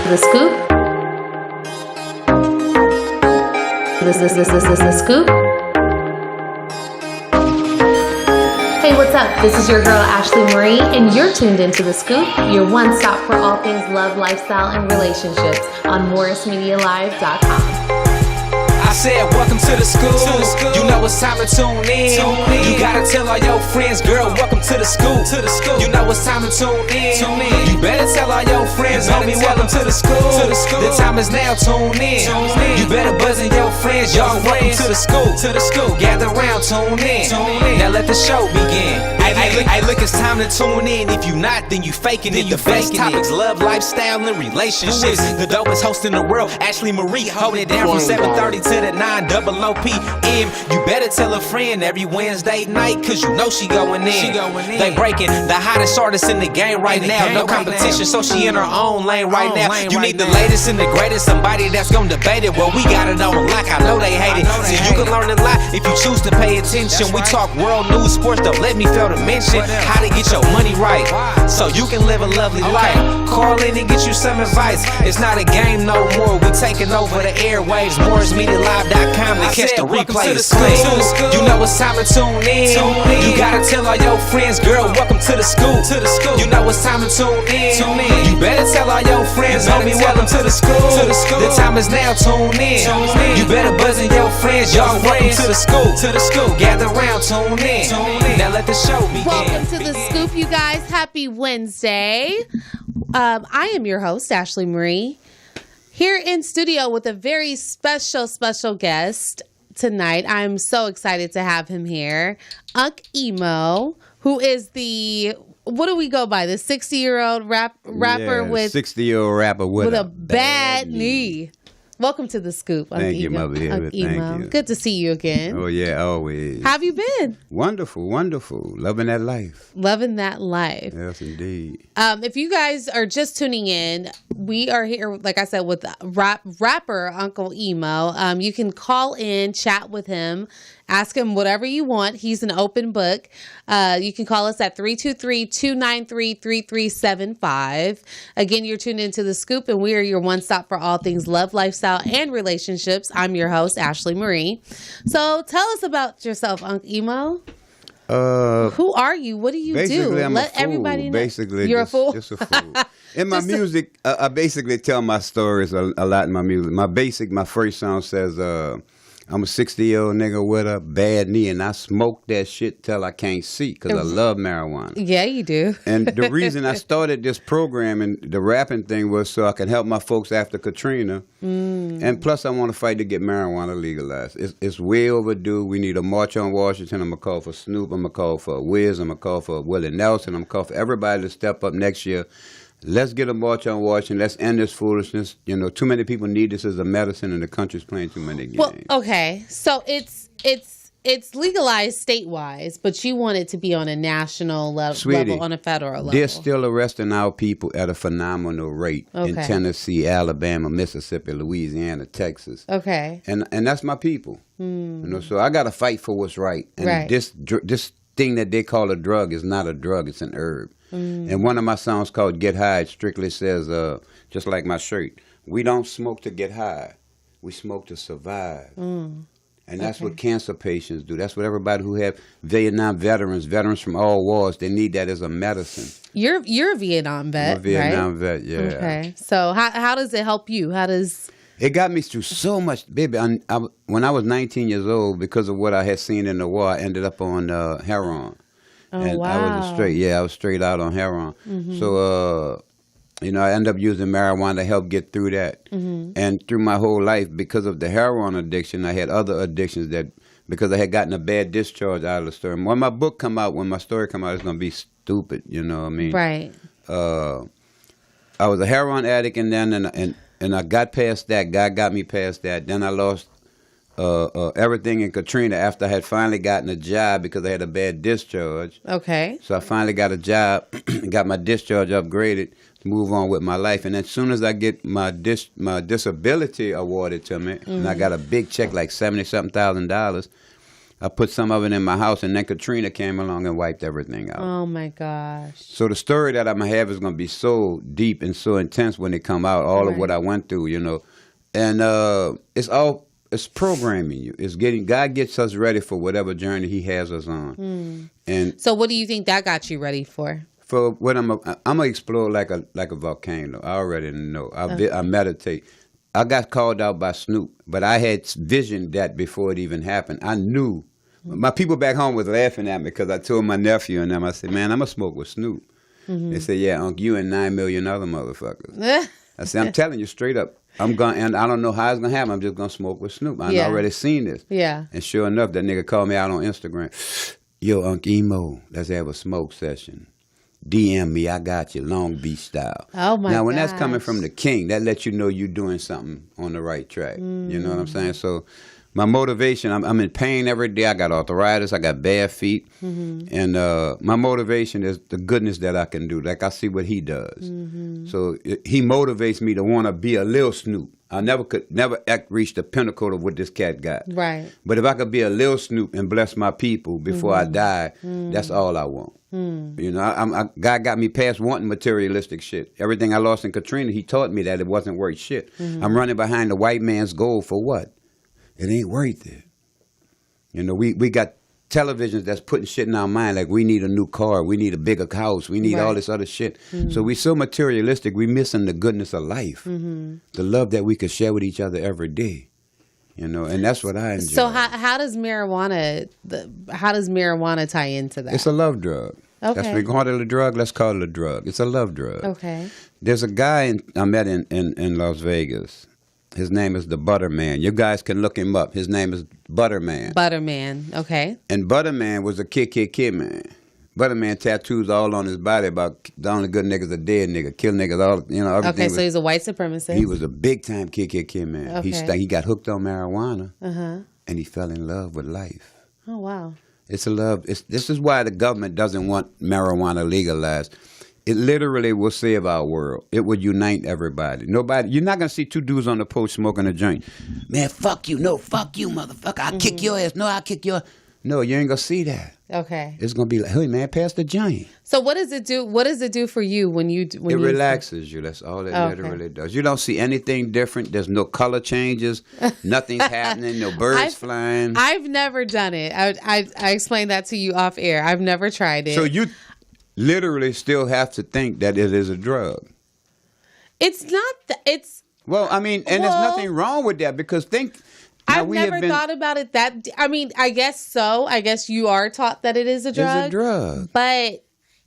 The scoop. The scoop. Hey, what's up? This is your girl Ashley Marie, and you're tuned into The Scoop, your one stop for all things love, lifestyle, and relationships on MorrisMediaLive.com. I said, welcome to the school. You know it's time to tune in. You gotta tell all your friends, girl, welcome to the school. You know it's time to tune in. You better tell all your friends, homie, welcome to the school. The time is now, tune in. You better buzz in your friends, y'all, welcome to the school. Gather round, tune in. Now let the show begin. Hey, look, it's time to tune in. If you not, then you faking it. The best topics, love, lifestyle, and relationships. The dopest host in the world, Ashley Marie, holding it down from 7:30 to the 9:00 p.m. You better tell a friend every Wednesday night, cause you know she going in. They breaking the hottest artists in the game right now. No competition, so she in her own lane right now. You need the latest and the greatest, somebody that's gonna debate it. Well, we got it on lock, I know they hate it. See, you can learn a lot if you choose to pay attention. We talk world news, sports, don't let me fail to mention how to get your money right, so you can live a lovely life. Call in and get you some advice. It's not a game no more, we taking over the airwaves. MorrisMediaLive.com to catch the replay. You know it's time to tune in. You gotta tell all your friends, girl, welcome to the school. You know it's time to tune in. You better tell all your friends, homie, welcome to the school. The time is now, tune in. You better buzz in your friends, y'all, welcome to the school. Gather round, tune in. Now let the show begin. Welcome to The Scoop, you guys. Happy Wednesday. I am your host, Ashley Marie, here in studio with a very special guest tonight. I'm so excited to have him here. Unc Imo, who is what do we go by? The 60-year-old rapper with 60-year-old rapper with a bad knee. Welcome to The Scoop, Unc Imo. Thank you, Mother. Unc Imo. Thank you. Good to see you again. Oh, yeah, always. How have you been? Wonderful. Loving that life. Loving that life. Yes, indeed. If you guys are just tuning in, we are here, like I said, with rapper Uncle Imo. You can call in, chat with him, ask him whatever you want. He's an open book. You can call us at 323-293-3375. Again, you're tuned into The Scoop, and we are your one stop for all things love, lifestyle, and relationships. I'm your host, Ashley Marie. So tell us about yourself, Unc Imo. Who are you? What do you do? I'm Let a fool. everybody know. Basically, you're a fool. Just a fool. In my music, I basically tell my stories a lot in my music. My first song says, I'm a 60-year-old nigga with a bad knee, and I smoke that shit till I can't see because I love marijuana. Yeah, you do. And the reason I started this program and the rapping thing was so I could help my folks after Katrina. And plus, I want to fight to get marijuana legalized. It's way overdue. We need a march on Washington. I'm going to call for Snoop. I'm going to call for Wiz. I'm going to call for Willie Nelson. I'm going to call for everybody to step up next year. Let's get a march on Washington. Let's end this foolishness. You know, too many people need this as a medicine, and the country's playing too many games. Well, okay, so it's legalized statewide, but you want it to be on a national level, on a federal level. They're still arresting our people at a phenomenal rate in Tennessee, Alabama, Mississippi, Louisiana, Texas. Okay, and that's my people. You know, so I got to fight for what's right. And this thing that they call a drug is not a drug; it's an herb. And one of my songs called Get High strictly says, just like my shirt, we don't smoke to get high. We smoke to survive. And that's what cancer patients do. That's what everybody who have Vietnam veterans from all wars, they need that as a medicine. You're a Vietnam vet, I'm a Vietnam vet, yeah. Okay. So how does it help you? It got me through so much, baby. When I was 19 years old, because of what I had seen in the war, I ended up on heroin. Oh, and wow. I was straight out on heroin. So, I ended up using marijuana to help get through that. And through my whole life, because of the heroin addiction, I had other addictions because I had gotten a bad discharge out of the story. When my story come out, it's going to be stupid, you know what I mean? Right. I was a heroin addict, and then and I got past that. God got me past that. Then I lost everything in Katrina after I had finally gotten a job because I had a bad discharge. Okay. So I finally got a job, got my discharge upgraded to move on with my life. And as soon as I get my disability awarded to me, and I got a big check like $70-something thousand, I put some of it in my house, and then Katrina came along and wiped everything out. Oh my gosh. So the story that I'm going to have is going to be so deep and so intense when it come out, all of what I went through, you know. And it's programming you. It's God gets us ready for whatever journey he has us on. And so what do you think that got you ready for? For what I'm gonna explode like a volcano. I already know. I meditate. I got called out by Snoop, but I had visioned that before it even happened. I knew. My people back home was laughing at me because I told my nephew and them, I said, man, I'm going to smoke with Snoop. They said, yeah, Unc, you and 9 million other motherfuckers. I said, I'm telling you straight up. And I don't know how it's going to happen. I'm just going to smoke with Snoop. I've already seen this. Yeah. And sure enough, that nigga called me out on Instagram. Yo, Unc Imo, let's have a smoke session. DM me, I got you, Long Beach style. Oh my! Now, when that's coming from the king, that lets you know you're doing something on the right track. You know what I'm saying? So, my motivation, I'm in pain every day. I got arthritis, I got bare feet, and my motivation is the goodness that I can do. Like I see what he does, so he motivates me to want to be a little Snoop. I never reach the pinnacle of what this cat got. Right. But if I could be a little Snoop and bless my people before I die, that's all I want. You know, God got me past wanting materialistic shit. Everything I lost in Katrina, he taught me that it wasn't worth shit. I'm running behind the white man's gold for what? It ain't worth it. You know, we got televisions that's putting shit in our mind like we need a new car, we need a bigger house, we need all this other shit. So we so materialistic, we missing the goodness of life, the love that we could share with each other every day. You know, and that's what I enjoy. So how does marijuana tie into that? It's a love drug. Okay. That's we call it a drug. Let's call it a drug. It's a love drug. Okay. There's a guy I met in Las Vegas. His name is the Butterman. You guys can look him up. His name is Butterman. Butterman. Okay. And Butterman was a kid man. Butterman tattoos all on his body about the only good niggas are dead nigga, kill niggas, all, you know, everything. Okay, so he's a white supremacist. He was a big time kid man. Okay. He got hooked on marijuana, and he fell in love with life. Oh wow! It's a love. This is why the government doesn't want marijuana legalized. It literally will save our world. It would unite everybody. You're not gonna see two dudes on the post smoking a joint. Man, fuck you. No, fuck you, motherfucker. I'll kick your ass. No, I'll kick your. No, you ain't gonna see that. Okay. It's gonna be like, hey man, pass the joint. So what does it do? What does it do for you when you? It relaxes you. That's all it literally does. You don't see anything different. There's no color changes. Nothing's happening. No birds flying. I've never done it. I explained that to you off air. I've never tried it. So you literally still have to think that it is a drug. It's not. It's. Well, I mean, and there's nothing wrong with that because I've never thought about it that. I mean, I guess so. I guess you are taught that it is a drug. It's a drug. But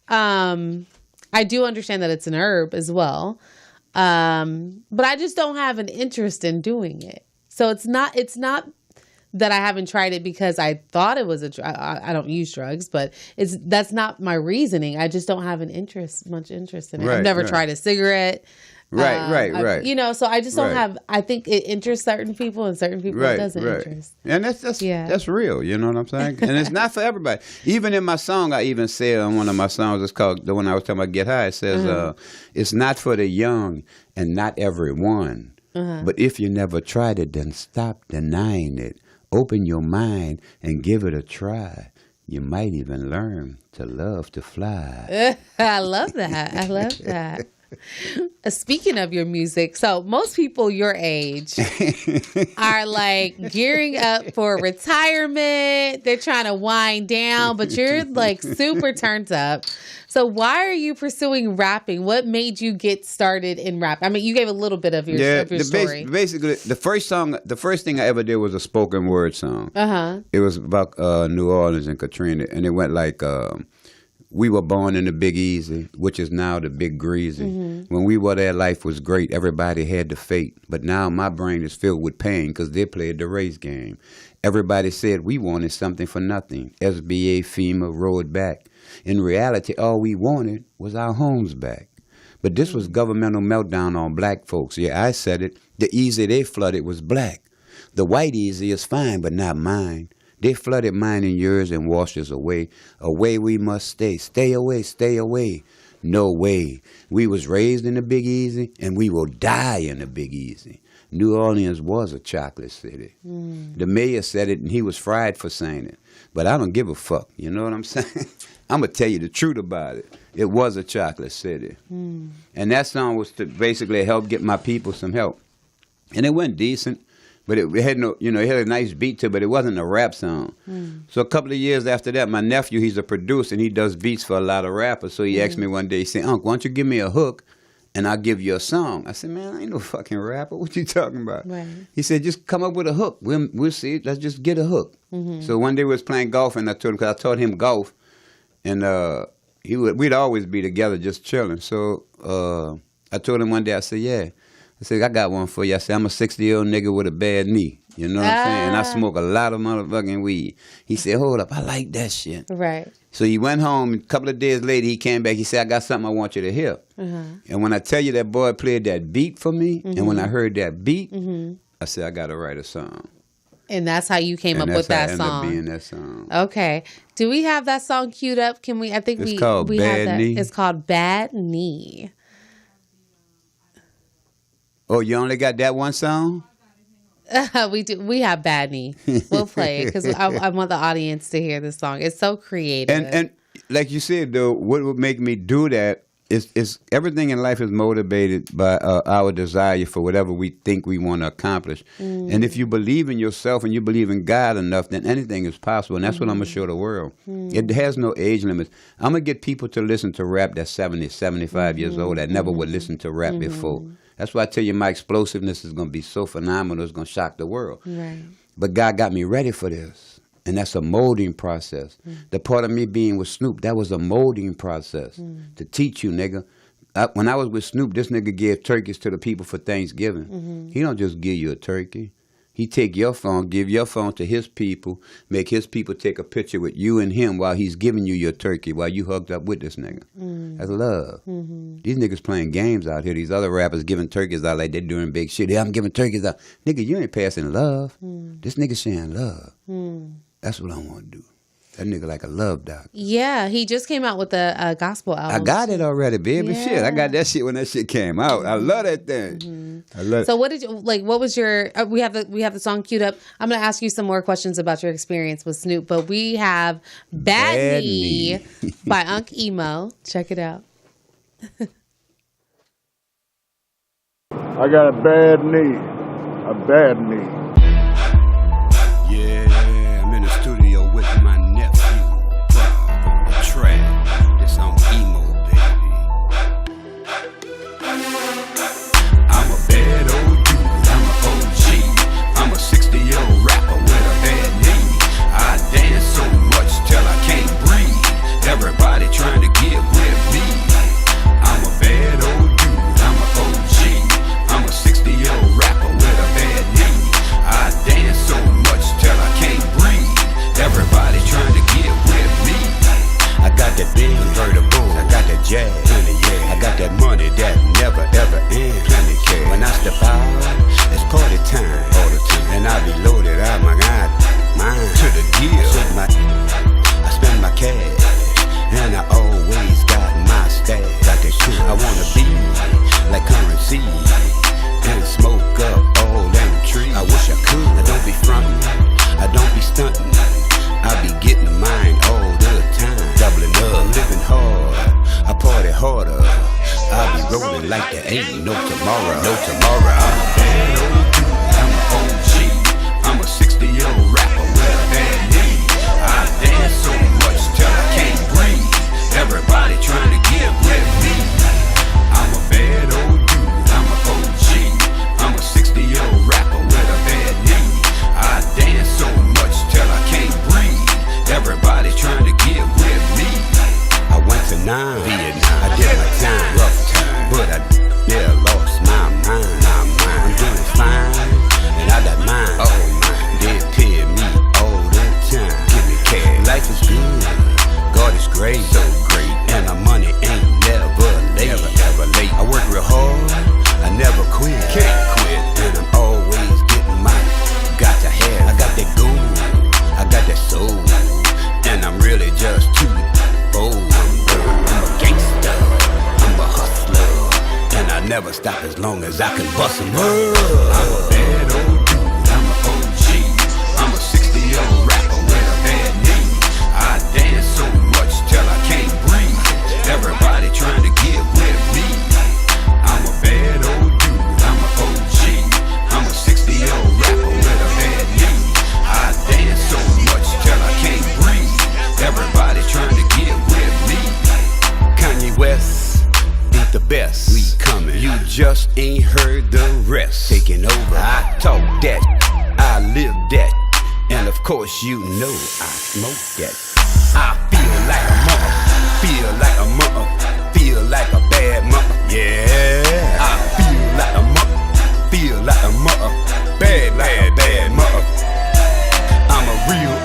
I do understand that it's an herb as well. But I just don't have an interest in doing it. So it's not that I haven't tried it because I thought it was a drug. I don't use drugs, but that's not my reasoning. I just don't have much interest in it. I've never tried a cigarette. Right. You know, so I just don't have. I think it interests certain people, and certain people it doesn't interest. And that's real. You know what I'm saying? And it's not for everybody. Even in my song, I even said on one of my songs, it's called the one I was talking about, "Get High." It says, "It's not for the young and not everyone, but if you never tried it, then stop denying it. Open your mind and give it a try. You might even learn to love to fly." I love that. I love that. Speaking of your music, so most people your age are like gearing up for retirement. They're trying to wind down, but you're like super turned up. So why are you pursuing rapping? What made you get started in rap? I mean, you gave a little bit of your story. Basically, the first thing I ever did was a spoken word song. It was about New Orleans and Katrina, and it went like. We were born in the Big Easy, which is now the Big Greasy. When we were there, life was great. Everybody had the fate. But now my brain is filled with pain because they played the race game. Everybody said we wanted something for nothing. SBA, FEMA, rolled back. In reality, all we wanted was our homes back. But this was governmental meltdown on black folks. Yeah, I said it. The easy they flooded was black. The white easy is fine, but not mine. They flooded mine and yours and washed us away. Away we must stay. Stay away, stay away. No way. We was raised in the Big Easy, and we will die in the Big Easy. New Orleans was a chocolate city. The mayor said it, and he was fried for saying it. But I don't give a fuck. You know what I'm saying? I'm going to tell you the truth about it. It was a chocolate city. And that song was to basically help get my people some help. And it went decent, but it had no, you know, it had a nice beat to it, but it wasn't a rap song. So a couple of years after that, my nephew, he's a producer, and he does beats for a lot of rappers. So he asked me one day, he said, Unc, why don't you give me a hook, and I'll give you a song. I said, man, I ain't no fucking rapper. What you talking about? Right. He said, just come up with a hook. We'll see. Let's just get a hook. So one day we was playing golf, and I told him, because I taught him golf, and we'd always be together just chilling. So I told him one day, I said, yeah. I said, I got one for you. I said, I'm a 60-year-old nigga with a bad knee. You know what I'm saying? And I smoke a lot of motherfucking weed. He said, hold up, I like that shit. Right. So he went home. A couple of days later, he came back. He said, I got something I want you to hear. And when I tell you that boy played that beat for me, and when I heard that beat, I said, I got to write a song. And that's how you came up with that song. And that's how it ended up being that song. Okay. Do we have that song queued up? Can we? I think it's called we Bad have that. Knee. It's called Bad Knee. Oh, you only got that one song? We do. We have Bad Knee. We'll play it because I want the audience to hear this song. It's so creative. And like you said, though, what would make me do that is everything in life is motivated by our desire for whatever we think we want to accomplish. And if you believe in yourself and you believe in God enough, then anything is possible. And that's what I'm going to show the world. It has no age limits. I'm going to get people to listen to rap that's 70, 75 years old that never would listen to rap before. That's why I tell you my explosiveness is going to be so phenomenal, it's going to shock the world. Right. But God got me ready for this. And that's a molding process. The part of me being with Snoop, that was a molding process to teach you, nigga. When I was with Snoop, this nigga gave turkeys to the people for Thanksgiving. He don't just give you a turkey. He take your phone, give your phone to his people, make his people take a picture with you and him while he's giving you your turkey, while you hugged up with this nigga. That's love. These niggas playing games out here. These other rappers giving turkeys out like they're doing big shit. Yeah, I'm giving turkeys out. Nigga, you ain't passing love. This nigga sharing love. That's what I want to do. That nigga like a love doctor. Yeah, he just came out with a gospel album. I got it already, baby. Yeah. Shit, I got that shit when that shit came out. I love that thing. I love So what did you like? What was your? We have the song queued up. I'm gonna ask you some more questions about your experience with Snoop, but we have "Bad Knee" by Unc Imo. Check it out. I got a bad knee, a bad knee. Yeah, I'm in the studio with my nephew, on the track. This Unc Imo, baby. I'm a bad old dude, I'm a OG. I'm a 60-year-old rapper with a bad knee. I dance so much till I can't breathe. Everybody trying to get with me. I'm a bad old dude, I'm a OG. I'm a 60-year-old rapper with a bad knee. I dance so much till I can't breathe. Everybody trying to get with me. I got that big convertible, I got that jazz, I got that money that never ever ends. Plenty cash. When I step out, it's party time all the time, and I be loaded out my God, mine to the deal. I spend my cash, and I always got my stash. Got that shit. I wanna be like currency and smoke up all them trees. I wish I could. I don't be frontin', I don't be stuntin'. I be getting mine all the time. Doubling up, living hard, I party harder. I be rolling like there ain't no tomorrow. No tomorrow. I'm a bad old dude, I'm a OG. I'm a 60-year-old rapper with a bad knee. I dance so much till I can't breathe. Everybody trying to get with me. I'm a bad old dude, I'm a OG. I'm a 60-year-old rapper with a bad knee. I dance so much till I can't breathe. Everybody trying to get with me. I went to Vietnam. I did my time, rough time, but I lost my mind. I'm doing fine, and I got mine. Oh, mine. Dead pig. never stop as long as I can bust 'em up. I'm a bad old dude, I'm a OG. I'm a 60-year-old rapper with a bad knee. I dance so much till I can't breathe. Everybody trying to get with me. I'm a bad old dude, I'm a OG. I'm a 60-year-old rapper with a bad knee. I dance so much till I can't breathe. Everybody trying to get with me. Kanye West ain't the best. We coming. You just ain't heard the rest. Taking over. I talk that. I live that. And of course you know I smoke that. I feel like a mother. Feel like a mother. Feel like a bad mother. Yeah. I feel like a mother. Feel like a mother. Bad, bad, bad mother. I'm a real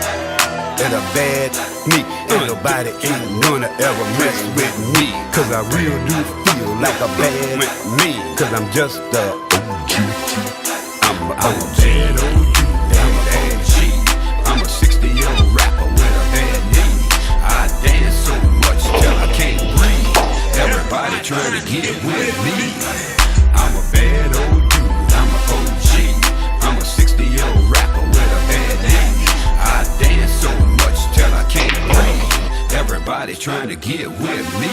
and a bad me. And nobody ain't gonna ever mess with me. Cause I real do feel like a bad me. Cause I'm just a OG. I'm a bad OG. I'm a OG. I'm a 60-year-old rapper with a bad knee. I dance so much till I can't breathe. Everybody trying to get with me. I'm a bad old dude. I'm a OG. I'm a 60-year-old rapper with a bad knee. I dance so much till I can't breathe. Everybody trying to get with me.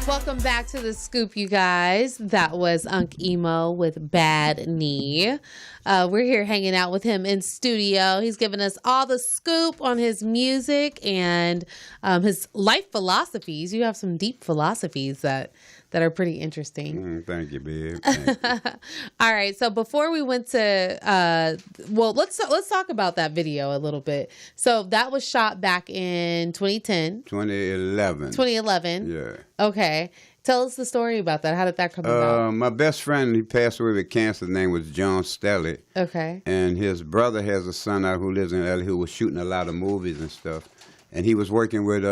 Welcome back to the Scoop, you guys. That was Unc Imo with Bad Knee. We're here hanging out with him in studio. He's giving us all the scoop on his music and his life philosophies. You have some deep philosophies that are pretty interesting. Thank you, babe. Thank you. All right. So before we went to, let's talk about that video a little bit. So that was shot back in 2010. 2011. 2011. Yeah. Okay. Tell us the story about that. How did that come about? My best friend, he passed away with cancer. His name was John Stelly. Okay. And his brother has a son out who lives in LA who was shooting a lot of movies and stuff. And he was working with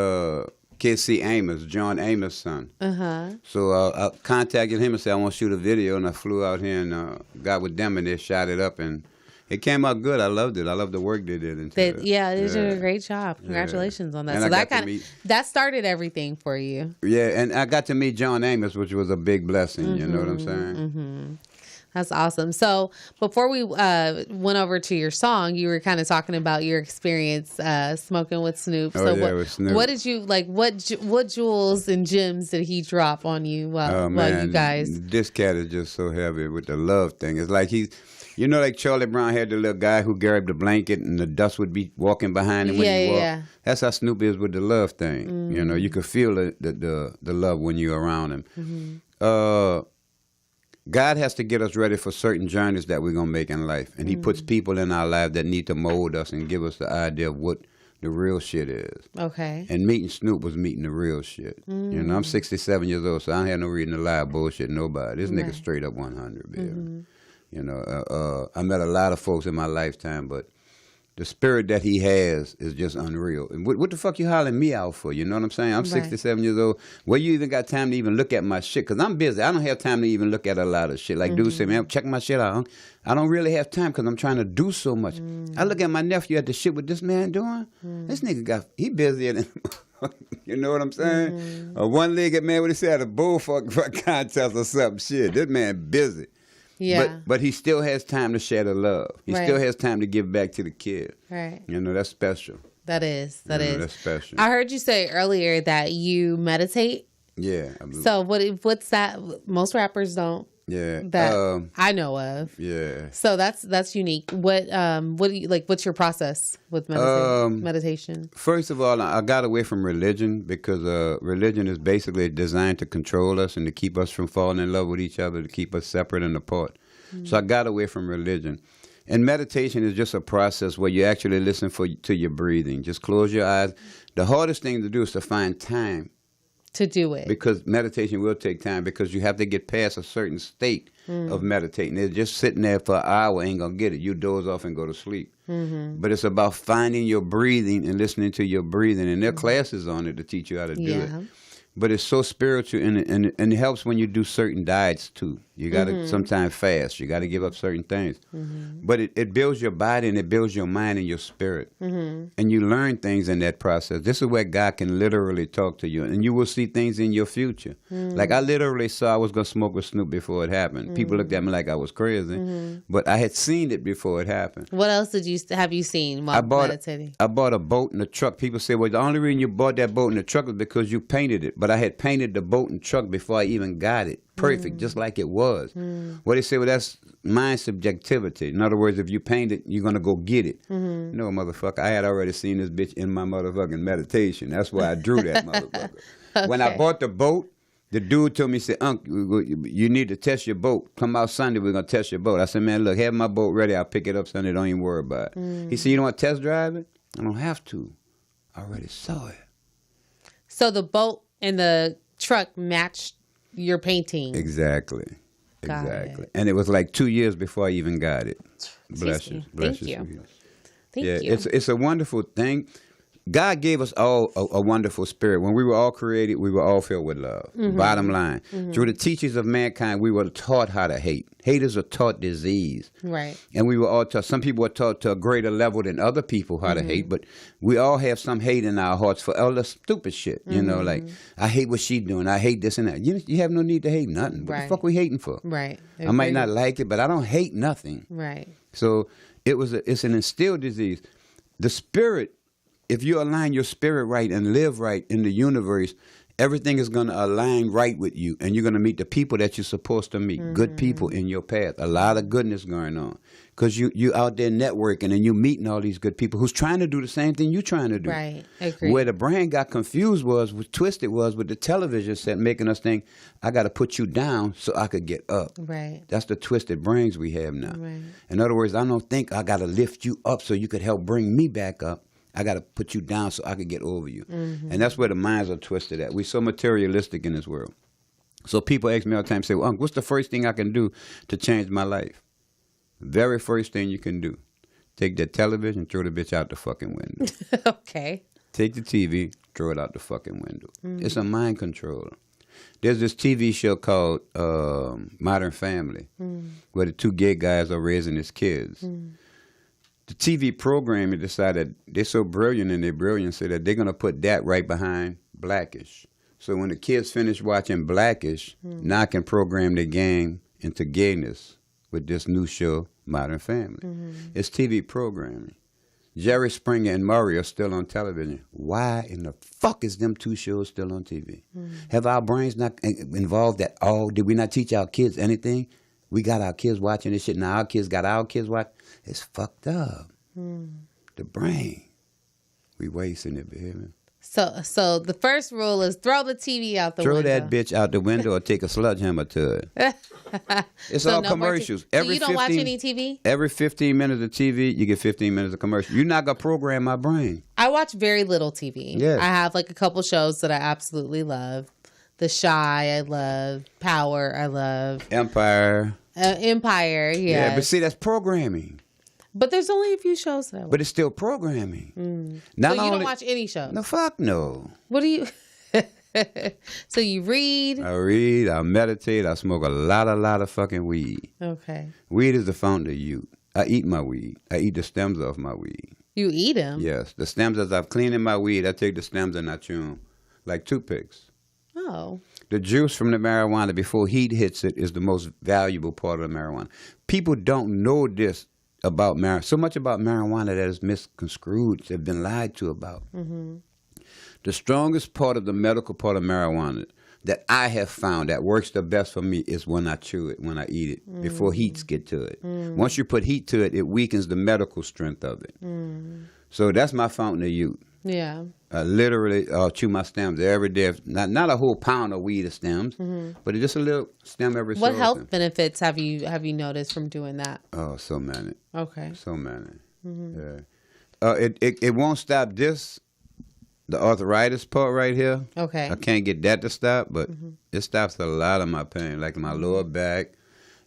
K.C. Amos, John Amos' son. Uh-huh. So I contacted him and said, I want to shoot a video. And I flew out here and got with them and they shot it up. And it came out good. I loved it. I loved the work they did. They did a great job. Congratulations on that. And so that that started everything for you. Yeah, and I got to meet John Amos, which was a big blessing. You know what I'm saying? Mm-hmm. That's awesome. So before we went over to your song, you were kind of talking about your experience smoking with Snoop. Oh, so yeah, with Snoop. what did you like? What jewels and gems did he drop on you while you guys? This cat is just so heavy with the love thing. It's like you know, like Charlie Brown had the little guy who grabbed the blanket and the dust would be walking behind him when you walk. Yeah. That's how Snoop is with the love thing. Mm-hmm. You know, you could feel the love when you're around him. Mm-hmm. God has to get us ready for certain journeys that we're going to make in life. And he puts people in our life that need to mold us and give us the idea of what the real shit is. Okay. And meeting Snoop was meeting the real shit. Mm. You know, I'm 67 years old, so I don't have no reason to lie, bullshit nobody. This nigga straight up 100, baby. Mm-hmm. You know, I met a lot of folks in my lifetime, but the spirit that he has is just unreal. And what the fuck you hollering me out for? You know what I'm saying? I'm 67 years old. Well, you even got time to even look at my shit? Because I'm busy. I don't have time to even look at a lot of shit. Like dudes say, man, check my shit out. I don't really have time because I'm trying to do so much. I look at my nephew at the shit what this man doing. This nigga he busier than... You know what I'm saying? A one-legged man, what he said, a bullfuck contest or something. Shit, this man busy. Yeah. But he still has time to share the love. He still has time to give back to the kid. Right. You know, that's special. That is. That's special. I heard you say earlier that you meditate. Yeah. So what's that? Most rappers don't. Yeah. That I know of. Yeah. So that's unique. What do you like? What's your process with meditation? First of all, I got away from religion because religion is basically designed to control us and to keep us from falling in love with each other, to keep us separate and apart. So I got away from religion. And meditation is just a process where you actually listen to your breathing. Just close your eyes. The hardest thing to do is to find time to do it. Because meditation will take time because you have to get past a certain state of meditating. It's just sitting there for an hour ain't going to get it. You doze off and go to sleep. Mm-hmm. But it's about finding your breathing and listening to your breathing. And there are classes on it to teach you how to do it. but it's so spiritual, and it helps when you do certain diets too. You got to sometimes fast. You got to give up certain things. But it builds your body, and it builds your mind and your spirit. And you learn things in that process. This is where God can literally talk to you, and you will see things in your future. Like I literally saw I was going to smoke with Snoop before it happened. People looked at me like I was crazy, but I had seen it before it happened. What else have you seen while meditating? I bought a boat and a truck. People say, well, the only reason you bought that boat and the truck was because you painted it. But I had painted the boat and truck before I even got it. Perfect, just like it was. Well, they say, well, that's mind subjectivity. In other words, if you paint it, you're going to go get it. No, motherfucker, I had already seen this bitch in my motherfucking meditation. That's why I drew that motherfucker. Okay. When I bought the boat, the dude told me, he said, Unc, you need to test your boat. Come out Sunday, we're going to test your boat. I said, man, look, have my boat ready. I'll pick it up Sunday. Don't even worry about it. He said, you don't want to test drive it? I don't have to. I already saw it. So the boat and the truck matched your painting. Exactly. Got exactly. it. And it was like 2 years before I even got it. Bless you. Bless Thank you. you. Thank Yeah, you. it's a wonderful thing. God gave us all a wonderful spirit. When we were all created, we were all filled with love. Bottom line. Through the teachings of mankind, we were taught how to hate. Hate is a taught disease. Right. And we were all taught, some people were taught to a greater level than other people how to hate, but we all have some hate in our hearts for all the stupid shit. You know, like, I hate what she doing. I hate this and that. You have no need to hate nothing. What the fuck we hating for? Right. I might not like it, but I don't hate nothing. Right. So it's an instilled disease. The spirit, if you align your spirit right and live right in the universe, everything is going to align right with you, and you're going to meet the people that you're supposed to meet, good people in your path. A lot of goodness going on because you out there networking and you meeting all these good people who's trying to do the same thing you're trying to do. Right. Agreed. Where the brain got confused was twisted was with the television set making us think, I got to put you down so I could get up. Right. That's the twisted brains we have now. Right. In other words, I don't think I got to lift you up so you could help bring me back up. I got to put you down so I could get over you. And that's where the minds are twisted at. We're so materialistic in this world. So people ask me all the time, say, well, Unc, what's the first thing I can do to change my life? Very first thing you can do. Take that television, throw the bitch out the fucking window. Okay. Take the TV, throw it out the fucking window. It's a mind controller. There's this TV show called Modern Family where the two gay guys are raising his kids. The TV programmer decided they're so brilliant in their brilliance that they're going to put that right behind Blackish. So when the kids finish watching Blackish, now I can program their game into gayness with this new show, Modern Family. It's TV programming. Jerry Springer and Murray are still on television. Why in the fuck is them two shows still on TV? Have our brains not involved at all? Did we not teach our kids anything? We got our kids watching this shit. Now our kids got our kids watching. It's fucked up. The brain. We wasting it, baby. So the first rule is throw the TV out the window. Throw that bitch out the window or take a sledgehammer to it. It's So all no more commercials. So you don't watch any TV? Every 15 minutes of TV, you get 15 minutes of commercial. You're not going to program my brain. I watch very little TV. Yes. I have like a couple shows that I absolutely love. The Shy, I love. Power, I love. Empire. Empire, Yeah, but see, that's programming. But there's only a few shows that I watch. But it's still programming. So you don't watch any shows? No, fuck no. What do you... So you read? I read, I meditate, I smoke a lot of fucking weed. Okay. Weed is the fountain of youth. I eat my weed. I eat the stems off my weed. You eat them? Yes. The stems, as I've cleaned my weed, I take the stems and I chew them like toothpicks. Oh. The juice from the marijuana before heat hits it is the most valuable part of the marijuana. People don't know this about marijuana. So much about marijuana that is misconstrued, they've been lied to about. The strongest part of the medical part of marijuana that I have found that works the best for me is when I chew it, when I eat it, before heats get to it. Once you put heat to it, it weakens the medical strength of it. So that's my fountain of youth. Yeah. I literally chew my stems every day. Not a whole pound of weed of stems, but just a little stem every so What often. health benefits have you noticed from doing that? Oh, so many. Okay. So many. Yeah. It won't stop this, the arthritis part right here. Okay. I can't get that to stop, but it stops a lot of my pain, like my lower back.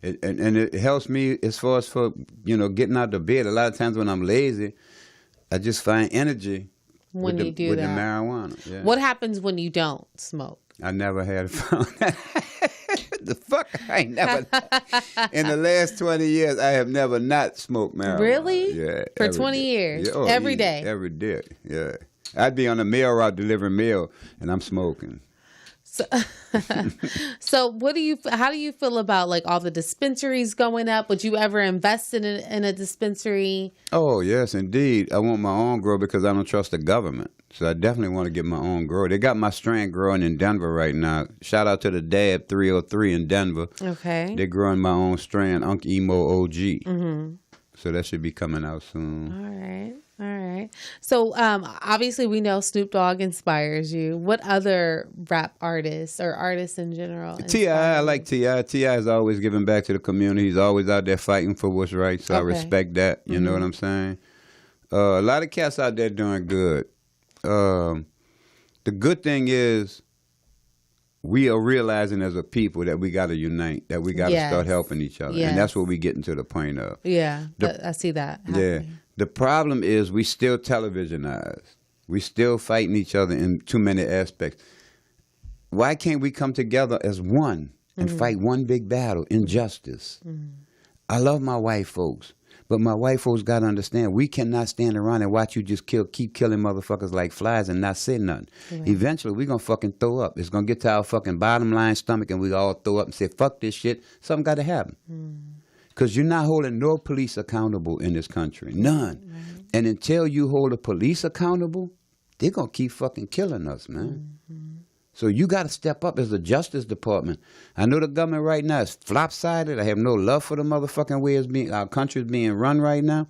And it helps me as far as for, getting out of bed. A lot of times when I'm lazy, I just find energy When with you do with that. the marijuana. Yeah. What happens when you don't smoke? I never had fun. The fuck? I ain't never. In the last 20 years, I have never not smoked marijuana. Really? Yeah. For 20 years? Yeah, every day? Every day, yeah. I'd be on the mail route delivering mail, and I'm smoking. So, so how do you feel about like all the dispensaries going up? Would you ever invest in a dispensary? Oh, yes, indeed. I want my own grow because I don't trust the government. So I definitely want to get my own grow. They got my strain growing in Denver right now. Shout out to the Dab 303 in Denver. Okay. They're growing my own strain, Unc Imo OG. Mm-hmm. So that should be coming out soon. All right. All right. So obviously we know Snoop Dogg inspires you. What other rap artists or artists in general? T.I. I like T.I. T.I. is always giving back to the community. He's always out there fighting for what's right. So I respect that. You know what I'm saying? A lot of cats out there doing good. The good thing is we are realizing as a people that we got to unite, that we got to start helping each other. Yes. And that's what we're getting to the point of. Yeah, I see that happening. Yeah. The problem is we still televisionized. We still fighting each other in too many aspects. Why can't we come together as one and fight one big battle, injustice? I love my white folks. But my white folks got to understand, we cannot stand around and watch you just keep killing motherfuckers like flies and not say nothing. Right. Eventually, we're going to fucking throw up. It's going to get to our fucking bottom line stomach and we all throw up and say, fuck this shit. Something got to happen. Because you're not holding no police accountable in this country. None. Right. And until you hold the police accountable, they're going to keep fucking killing us, man. So you got to step up as a Justice Department. I know the government right now is flop-sided. I have no love for the motherfucking way our country is being run right now.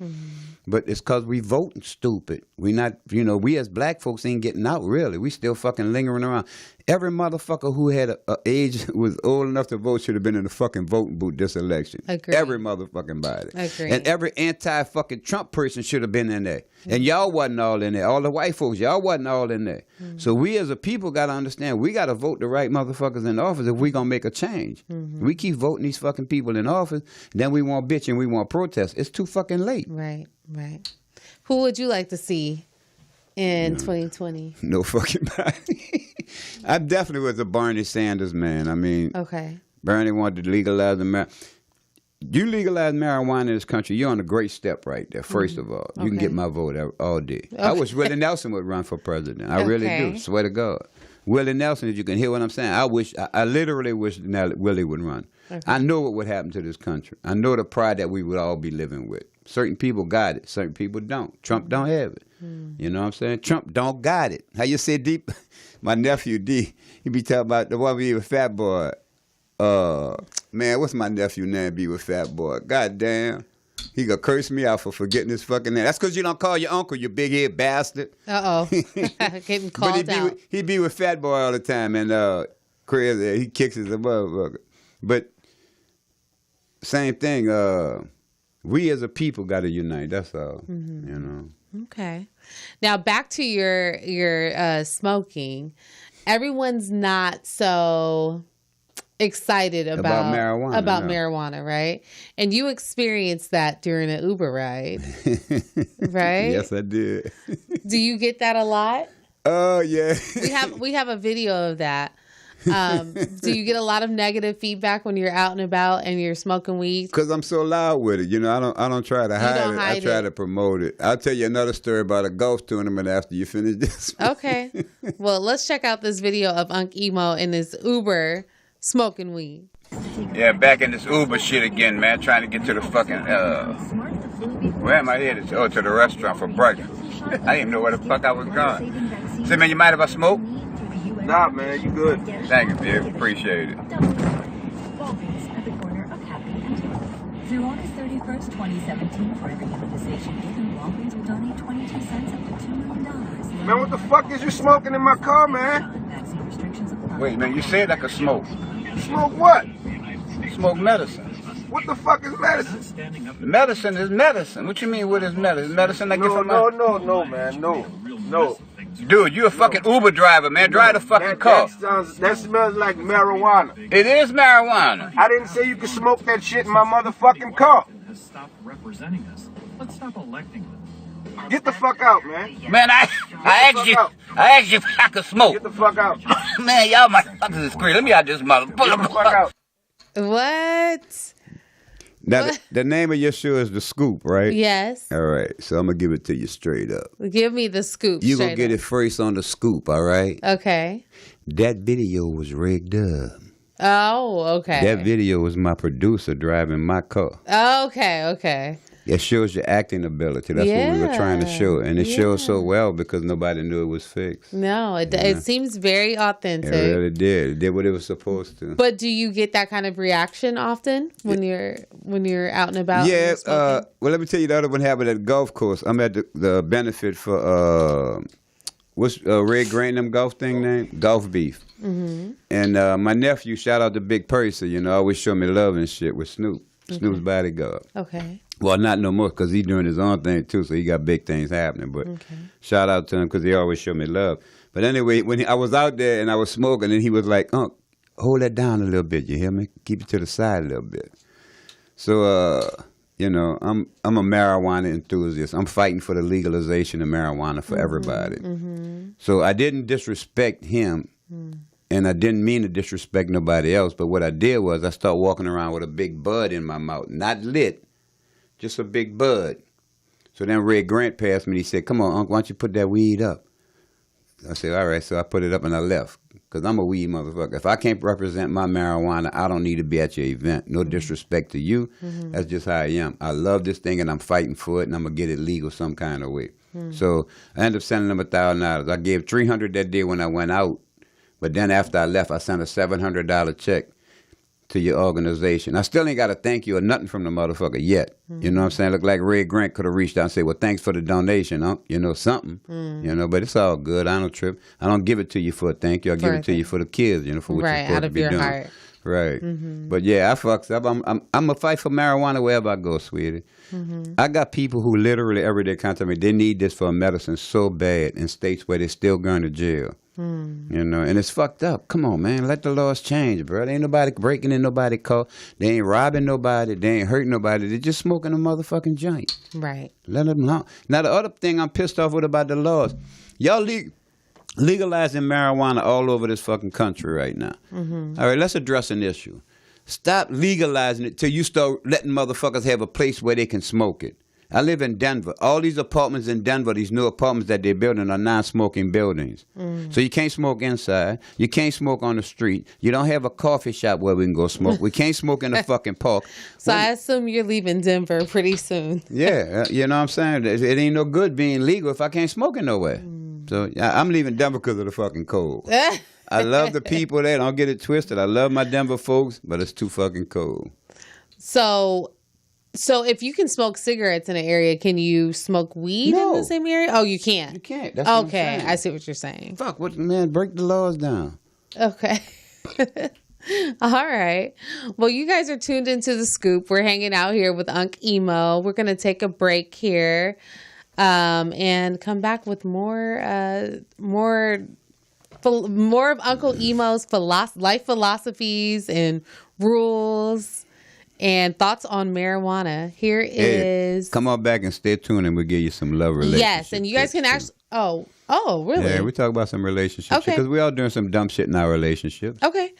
But it's because we voting stupid. We not, we as black folks ain't getting out, really. We still fucking lingering around. Every motherfucker who had a age was old enough to vote should have been in the fucking voting booth this election. Agreed. Every motherfucking body. Agreed. And every anti-fucking Trump person should have been in there. And y'all wasn't all in there. All the white folks, y'all wasn't all in there. So we as a people got to understand, we got to vote the right motherfuckers in office if we going to make a change. We keep voting these fucking people in office, then we want bitch and we want protest. It's too fucking late. Right, right. Who would you like to see in 2020? No fucking body. I definitely was a Bernie Sanders man. I mean, Bernie wanted to legalize the marijuana. You legalize marijuana in this country, you're on a great step right there, first of all. You can get my vote all day. I wish Willie Nelson would run for president. I really do, swear to God. Willie Nelson, if you can hear what I'm saying, I literally wish Willie would run. I know what would happen to this country. I know the pride that we would all be living with. Certain people got it. Certain people don't. Trump don't have it. You know what I'm saying? Trump don't got it. How you say, D? My nephew, D, he be talking about the one be with Fat Boy. Man, what's my nephew name be with Fat Boy? God damn. He gonna curse me out for forgetting his fucking name. That's because you don't call your uncle, you big head bastard. Uh-oh. Getting called out. He be with Fat Boy all the time, and crazy. He kicks his motherfucker. But same thing, we as a people got to unite. That's all, you know. Okay. Now back to your smoking. Everyone's not so excited about marijuana, right? And you experienced that during an Uber ride, right? Yes, I did. Do you get that a lot? Oh yeah. we have a video of that. Do you get a lot of negative feedback when you're out and about and you're smoking weed? Because I'm so loud with it. I don't try to hide it. I try to promote it. I'll tell you another story about a golf tournament after you finish this. Okay. Well, let's check out this video of Unc Imo in his Uber smoking weed. Yeah, back in this Uber shit again, man. Trying to get to the fucking, where am I headed? To the restaurant for breakfast. I didn't even know where the fuck I was going. Say, man, you mind if I smoke? Nah, man, you good. Thank you, Dave. Appreciate it. Through August 31st, 2017, for every immunization given, Walgreens will donate 22 cents up to $2 million. Man, what the fuck is you smoking in my car, man? Wait, man, you said I could smoke. Smoke what? Smoke medicine. What the fuck is medicine? Medicine is medicine. What you mean, what is medicine? Medicine I get from my... No, man, no. Dude, you a fucking Uber driver, man. Drive the fucking car. That smells like marijuana. It is marijuana. I didn't say you could smoke that shit in my motherfucking car. Stop representing us. Let's stop electing them. Get the fuck out, man. Man, I asked you if I could smoke. Get the fuck out. Man, y'all motherfuckers is crazy. Let me out this Get the fuck motherfucker. out. What? Now, the name of your show is The Scoop, right? Yes. All right, so I'm going to give it to you straight up. Give me the scoop. You're going to straight get up. it first on The Scoop, all right? Okay. That video was rigged up. Oh, okay. That video was my producer driving my car. Okay. It shows your acting ability. That's what we were trying to show. And it shows so well because nobody knew it was fixed. No, it seems very authentic. It really did. It did what it was supposed to. But do you get that kind of reaction often when you're out and about? Yeah. and you're smoking? Well, let me tell you the other one happened at the golf course. I'm at the benefit for what's Red Grant them golf thing name? Golf Beef. Mm-hmm. And my nephew, shout out to Big Percy, always show me love and shit with Snoop. Snoop's bodyguard. Okay. Well, not no more because he's doing his own thing too, so he got big things happening. But shout out to him because he always showed me love. But anyway, when I was out there and I was smoking, and he was like, "Unc, hold that down a little bit. You hear me? Keep it to the side a little bit." So, I'm a marijuana enthusiast. I'm fighting for the legalization of marijuana for everybody. Mm-hmm. So I didn't disrespect him. And I didn't mean to disrespect nobody else, but what I did was I started walking around with a big bud in my mouth, not lit, just a big bud. So then Red Grant passed me and he said, "Come on, Unc, why don't you put that weed up?" I said, "All right." So I put it up and I left because I'm a weed motherfucker. If I can't represent my marijuana, I don't need to be at your event. No disrespect to you. That's just how I am. I love this thing and I'm fighting for it and I'm going to get it legal some kind of way. So I ended up sending them $1,000. I gave $300 that day when I went out. But then after I left, I sent a $700 check to your organization. I still ain't got a thank you or nothing from the motherfucker yet. You know what I'm saying? Look like Red Grant could have reached out and said, "Well, thanks for the donation, huh?" Something. But it's all good. I don't trip. I don't give it to you for a thank you. I give it to you for the kids, for what you're supposed out to of be your doing. heart. Right. But yeah, I fucks up. I'm a fight for marijuana wherever I go, sweetie. I got people who literally every day contact me. They need this for a medicine so bad in states where they're still going to jail. And it's fucked up. Come on, man. Let the laws change, bro. There ain't nobody breaking in nobody's car. They ain't robbing nobody. They ain't hurting nobody. They're just smoking a motherfucking joint. Right. Let them know. Now, the other thing I'm pissed off with about the laws, y'all legalizing marijuana all over this fucking country right now. All right, let's address an issue. Stop legalizing it till you start letting motherfuckers have a place where they can smoke it. I live in Denver. All these apartments in Denver, these new apartments that they're building are non-smoking buildings. So you can't smoke inside. You can't smoke on the street. You don't have a coffee shop where we can go smoke. We can't smoke in the fucking park. So I assume you're leaving Denver pretty soon. Yeah, you know what I'm saying? It ain't no good being legal if I can't smoke it nowhere. So I'm leaving Denver because of the fucking cold. I love the people there. Don't get it twisted. I love my Denver folks, but it's too fucking cold. So if you can smoke cigarettes in an area, can you smoke weed in the same area? Oh, you can't. You can't. That's what I'm okay. saying. I see what you're saying. Fuck, what, man, break the laws down. Okay. All right. Well, you guys are tuned into The Scoop. We're hanging out here with Unc Imo. We're going to take a break here and come back with more of Uncle Imo's life philosophies and rules and thoughts on marijuana. Here is... Come on back and stay tuned and we'll give you some love relationships. Yes, and you guys can actually... Oh, really? Yeah, we talk about some relationships. Okay. Because we all doing some dumb shit in our relationships. Okay.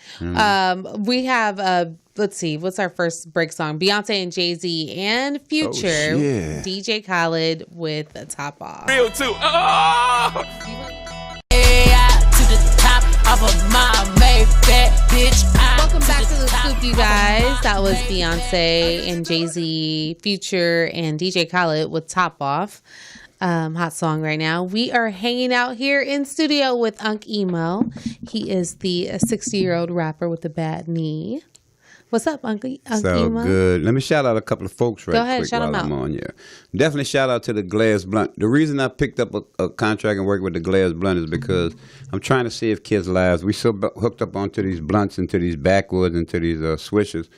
We have, let's see, what's our first break song? Beyonce and Jay-Z and Future. Oh, yeah. DJ Khaled with a Top Off. Real too. Oh! Welcome back to The Scoop, you guys. That was Beyonce and Jay-Z, Future, and DJ Khaled with Top Off. Hot song right now. We are hanging out here in studio with Unc Imo. He is the 60-year-old rapper with a bad knee. What's up, Unc So Imo? good. Let me shout out a couple of folks right Go ahead, quick shout while them I'm out. on here. Definitely shout out to the Glass Blunt. The reason I picked up a contract and worked with the Glass Blunt is because I'm trying to save kids' lives. We so hooked up onto these blunts and to these backwoods and to these swishers.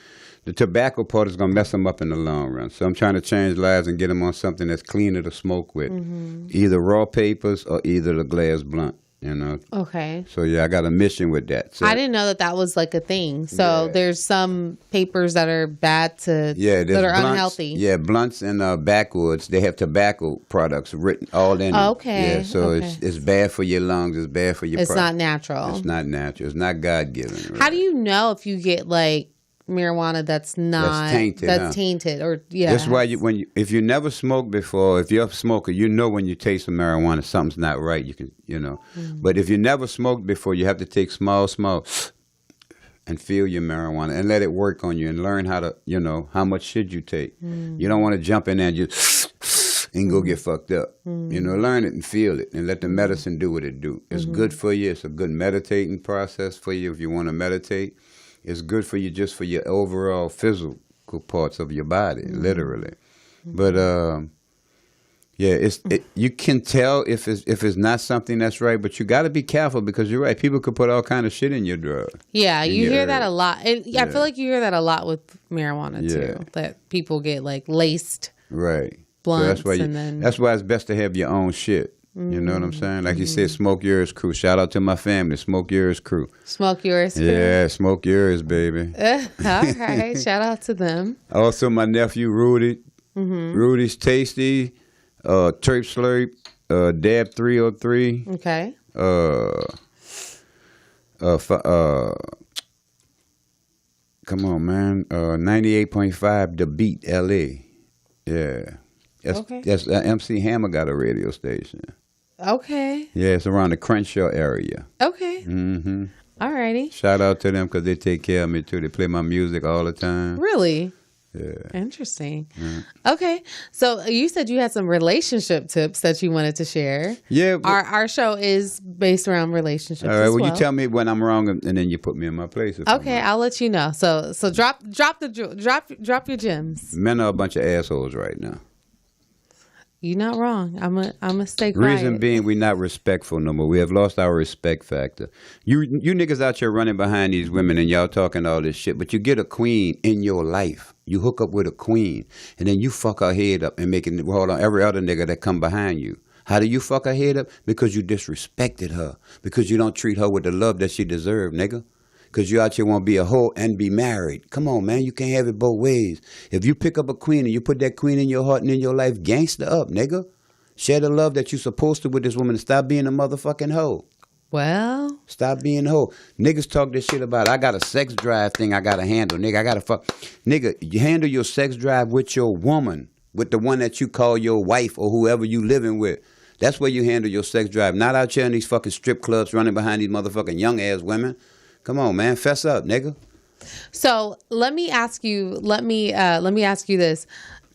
The tobacco part is going to mess them up in the long run. So I'm trying to change lives and get them on something that's cleaner to smoke with. Either raw papers or either the Glass Blunt. You know. Okay. So yeah, I got a mission with that. So, I didn't know that was like a thing. So Yeah. there's some papers that are bad that are blunts, unhealthy. Yeah, blunts and backwoods. They have tobacco products written all in them. Okay, Yeah, so okay. it's bad for your lungs. It's bad for your. It's not natural. It's not natural. It's not God given. How do you know if you get like marijuana that's not tainted or That's why if you never smoked before, if you're a smoker, you know when you taste some marijuana something's not right. You know. But if you never smoked before, you have to take small and feel your marijuana and let it work on you and learn how to, how much should you take. You don't want to jump in there and just and go get fucked up. Learn it and feel it and let the medicine do what it do. It's good for you. It's a good meditating process for you if you want to meditate. It's good for you just for your overall physical parts of your body, literally. But you can tell if it's not something that's right, but you got to be careful because you're right. People could put all kind of shit in your drug. Yeah, you hear that a lot. I feel like you hear that a lot with marijuana too. That people get like laced. Right. Blunts, so that's why it's best to have your own shit. You know what I'm saying? Like you said, Smoke Yours Crew. Shout out to my family, Smoke Yours Crew. Smoke Yours Crew. Yeah, Smoke Yours, baby. All right. Shout out to them. Also, my nephew, Rudy. Rudy's Tasty, Terp Slurp, Dab 303. Okay. Come on, man. 98.5 The Beat, L.A. Yeah. That's MC Hammer got a radio station. Okay. Yeah, it's around the Crenshaw area. Okay. Mm-hmm. All righty. Shout out to them because they take care of me too. They play my music all the time. Really? Yeah. Interesting. Okay. So you said you had some relationship tips that you wanted to share. Yeah. Our show is based around relationships. All right. As well, well, you tell me when I'm wrong, and then you put me in my place. Okay, I'll let you know. So drop your gems. Men are a bunch of assholes right now. You're not wrong. I'm a stay quiet. Reason being, we're not respectful no more. We have lost our respect factor. You niggas out here running behind these women and y'all talking all this shit, but you get a queen in your life. You hook up with a queen, and then you fuck her head up and making it hold on every other nigga that come behind you. How do you fuck her head up? Because you disrespected her. Because you don't treat her with the love that she deserved, nigga. Because you out here want to be a hoe and be married. Come on, man. You can't have it both ways. If you pick up a queen and you put that queen in your heart and in your life, gangster up, nigga. Share the love that you're supposed to with this woman and stop being a motherfucking hoe. Well. Stop being a hoe. Niggas talk this shit about, I got a sex drive thing I got to handle. Nigga, I got to fuck. Nigga, you handle your sex drive with your woman, with the one that you call your wife or whoever you living with. That's where you handle your sex drive. Not out here in these fucking strip clubs running behind these motherfucking young ass women. Come on, man. Fess up, nigga. So let me ask you this.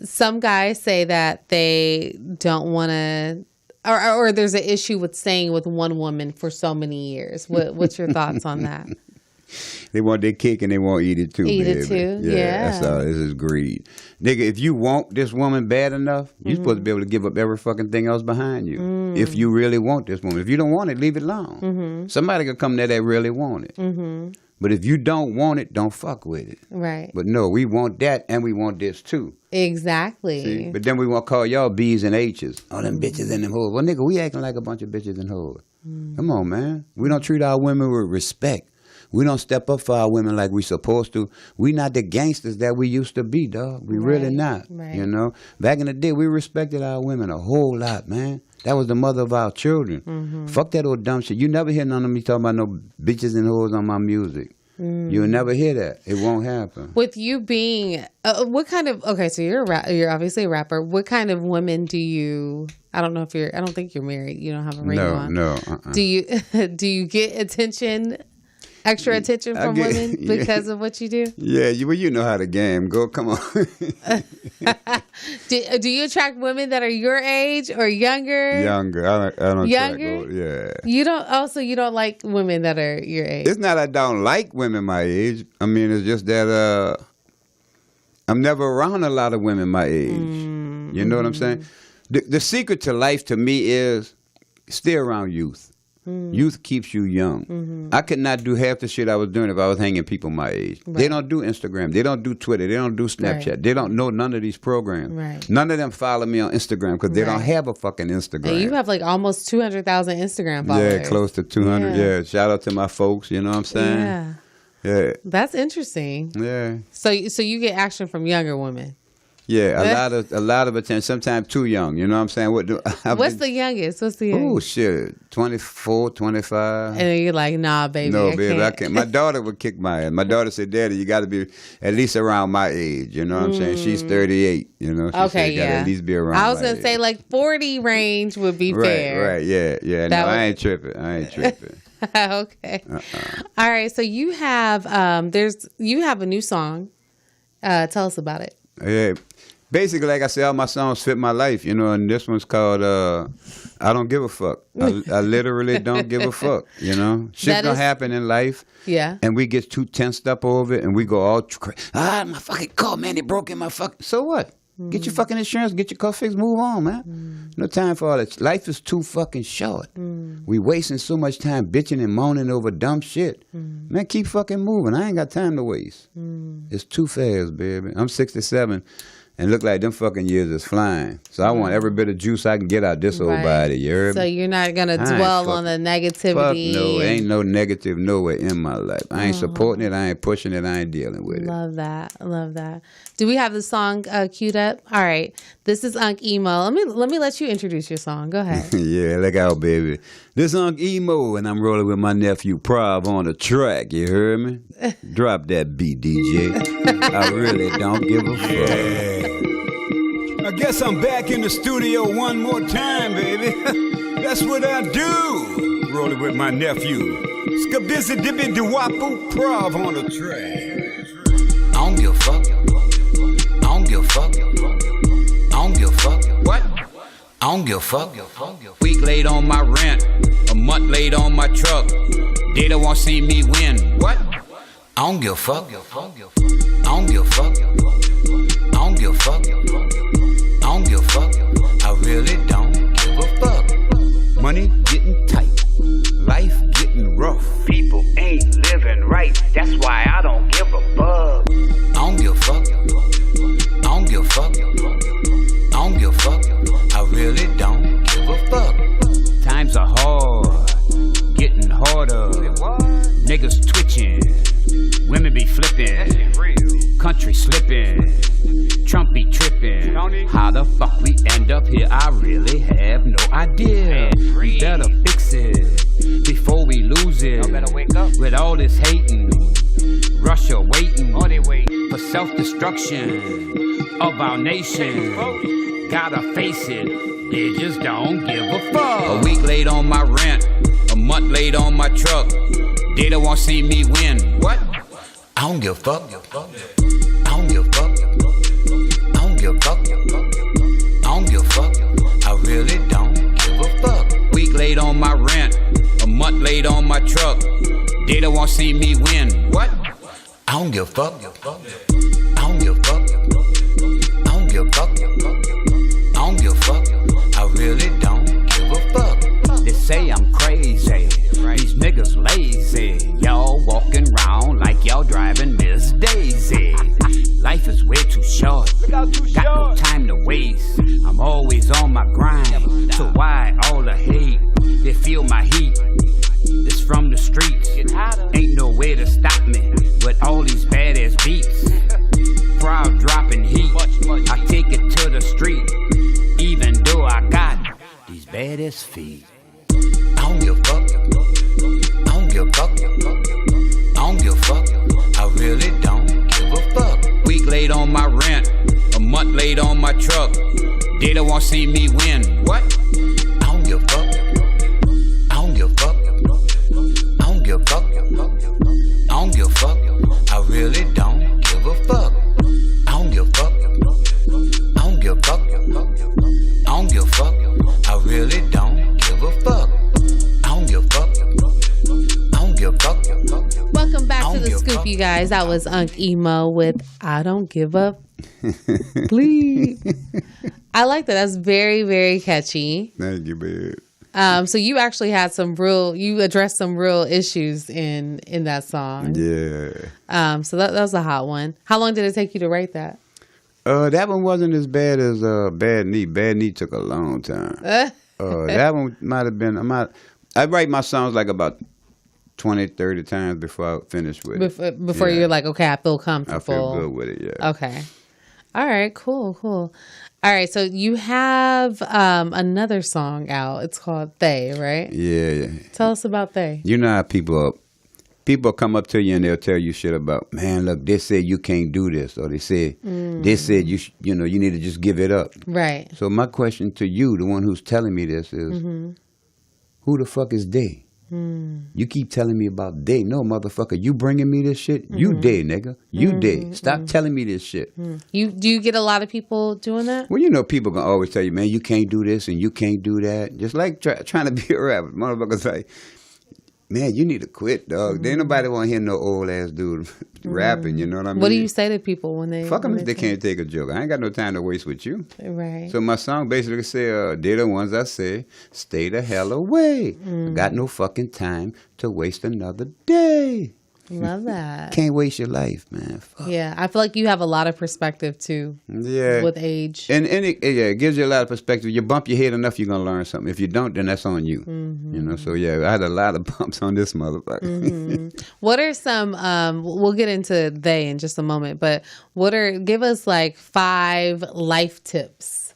Some guys say that they don't want to, or there's an issue with staying with one woman for so many years. What's your thoughts on that? They want their cake and they won't eat it too. Eat baby. it too? Yeah. That's all. This is greed. Nigga, if you want this woman bad enough, you're supposed to be able to give up every fucking thing else behind you. If you really want this woman. If you don't want it, leave it alone. Somebody could come there that really want it. But if you don't want it, don't fuck with it. Right. But no, we want that and we want this too. Exactly. See? But then we want to call y'all B's and H's. All them bitches and them hoes. Well, nigga, we acting like a bunch of bitches and hoes. Come on, man. We don't treat our women with respect. We don't step up for our women like we supposed to. We not the gangsters that we used to be, dog. We really not. Right. You know? Back in the day, we respected our women a whole lot, man. That was the mother of our children. Fuck that old dumb shit. You never hear none of me talking about no bitches and hoes on my music. You'll never hear that. It won't happen. With you being, what kind of, okay, so you're obviously a rapper. What kind of women do you, I don't think you're married. You don't have a ring on. No. Do you get extra attention from women because of what you do? Yeah, you know how the game go. Come on. Do you attract women that are your age or younger? Younger. I don't Younger? attract, yeah. You don't like women that are your age? It's not I don't like women my age. I mean, it's just that I'm never around a lot of women my age. You know what I'm saying? The secret to life to me is stay around youth. Youth keeps you young. I could not do half the shit I was doing if I was hanging people my age. They don't do Instagram. They don't do Twitter. They don't do Snapchat. Right. They don't know none of these programs. Right. None of them follow me on Instagram because they don't Right. have a fucking Instagram. And you have like almost 200,000 Instagram followers. Yeah, close to 200. Yeah. Yeah. Shout out to my folks. You know what I'm saying? Yeah. Yeah. That's interesting. Yeah. So you get action from younger women. Yeah, a lot of attention. Sometimes too young. You know what I'm saying? What's the youngest? Oh, shit. 24, 25. And then you're like, nah, baby. No, I baby, I can't. can't. My daughter would kick my ass. My daughter said, Daddy, you got to be at least around my age. You know what I'm saying? She's 38. You know, she said, Okay, you got to yeah. at least be around I was my going to say age. like 40 range would be fair. Right, yeah. No, I ain't tripping. Okay. All right. So you have a new song. Tell us about it. Yeah. Basically, like I said, all my songs fit my life, you know, and this one's called I Don't Give a Fuck. I literally don't give a fuck, you know. Shit's gonna happen in life. Yeah. And we get too tensed up over it and we go all my fucking car, man, they broke in my fucking. So what? Get your fucking insurance, get your car fixed, move on, man. No time for all that. Life is too fucking short. We wasting so much time bitching and moaning over dumb shit. Man, keep fucking moving. I ain't got time to waste. It's too fast, baby. I'm 67 and look like them fucking years is flying. So I want every bit of juice I can get out this old body, you heard me? So you're not going to I ain't dwell on the negativity. Fuck no, ain't no negative nowhere in my life. I ain't supporting it, I ain't pushing it, I ain't dealing with it. Love that. I love that. Do we have the song queued up? All right. This is Unc Imo. Let me let you introduce your song. Go ahead. Yeah, look out, baby. This Unc Imo, and I'm rolling with my nephew Prov on the track, you heard me? Drop that beat, DJ. I really don't give a fuck. I guess I'm back in the studio one more time, baby. That's what I do. Rolling with my nephew. Skabizzy Dibby Duwapu Prov on the track. I don't give a fuck. I don't give a fuck. I don't give a fuck. What? I don't give a fuck. Week late on my rent, a month late on my truck. They don't want to see me win. What? I don't give a fuck. I don't give a fuck. I don't give a fuck. I don't give a fuck. I really don't give a fuck. Money getting tight, life getting rough. People ain't living right. That's why I don't give a fuck. I don't give a fuck. I don't give a fuck. I don't give a fuck. I really don't give a fuck. Times are hard, getting harder. Niggas twitching, women be flipping, country slipping, Trump be tripping. How the fuck we end up here? I really have no idea. We better fix it before we lose it. With all this hating, Russia waiting for self-destruction of our nation. Gotta face it, they just don't give a fuck. A week late on my rent, a month late on my truck. They don't want to see me win. What? I don't give a fuck. I don't give a fuck. I don't give a fuck. I don't give a fuck. I really don't give a fuck. Week late on my rent, a month late on my truck. They don't want to see me win. What? I don't give a fuck. I don't give a fuck. I don't give a fuck. I don't give a fuck. I really don't give a fuck. They say I'm crazy. These niggas lazy. Y'all walking around like y'all driving Miss Daisy. Life is way too short. Got no time to waste. I'm always on my grind. So why all the hate? They feel my heat. It's from the streets. Ain't no way to stop me with all these badass beats. Proud dropping heat. I take it to the street. Even though I got these badass feet. I don't give a fuck. I don't give a fuck. I don't give a fuck. I really don't give a fuck. Week late on my rent, a month late on my truck. They don't want to see me win. What? I don't give a fuck. I don't give a fuck. I don't give a fuck. I don't give a fuck. I really don't give a fuck. I don't give a fuck. I don't give a fuck. I don't give a fuck. I really don't give a fuck. I don't give a fuck. I don't give a fuck. Welcome back to the give a scoop, fuck. you guys. That was Unc Imo with I Don't Give Up. Please. I like that. That's very, very catchy. Thank you, babe. So you actually had you addressed some real issues in that song. Yeah. So that was a hot one. How long did it take you to write that? That one wasn't as bad as Bad Knee. Bad Knee took a long time. That one might have been. I write my songs like about 20, 30 times before I finish with it. Before you're like, okay, I feel comfortable. I feel good with it, yeah. Okay. All right, cool. All right, so you have another song out. It's called They, right? Yeah. Tell us about They. You know how people come up to you and they'll tell you shit about, man, look, they said you can't do this, or they said you need to just give it up. Right. So my question to you, the one who's telling me this, is who the fuck is they? You keep telling me about they. No, motherfucker, you bringing me this shit? You they, nigga. You they. Stop telling me this shit. Do you get a lot of people doing that? Well, you know, people gonna always tell you, man, you can't do this and you can't do that. Just like trying to be a rapper. Motherfuckers like, man, you need to quit, dog. Ain't nobody want to hear no old ass dude rapping. You know what I mean? What do you say to people when they fuck them if they can't take a joke? I ain't got no time to waste with you. Right. So my song basically say, they're the ones I say, stay the hell away. I got no fucking time to waste another day. Love that. Can't waste your life, man. Fuck. Yeah, I feel like you have a lot of perspective too. Yeah. With age. And it gives you a lot of perspective. You bump your head enough, you're going to learn something. If you don't, then that's on you. You know, so yeah, I had a lot of bumps on this motherfucker. What are some, we'll get into they in just a moment, but give us like 5 life tips.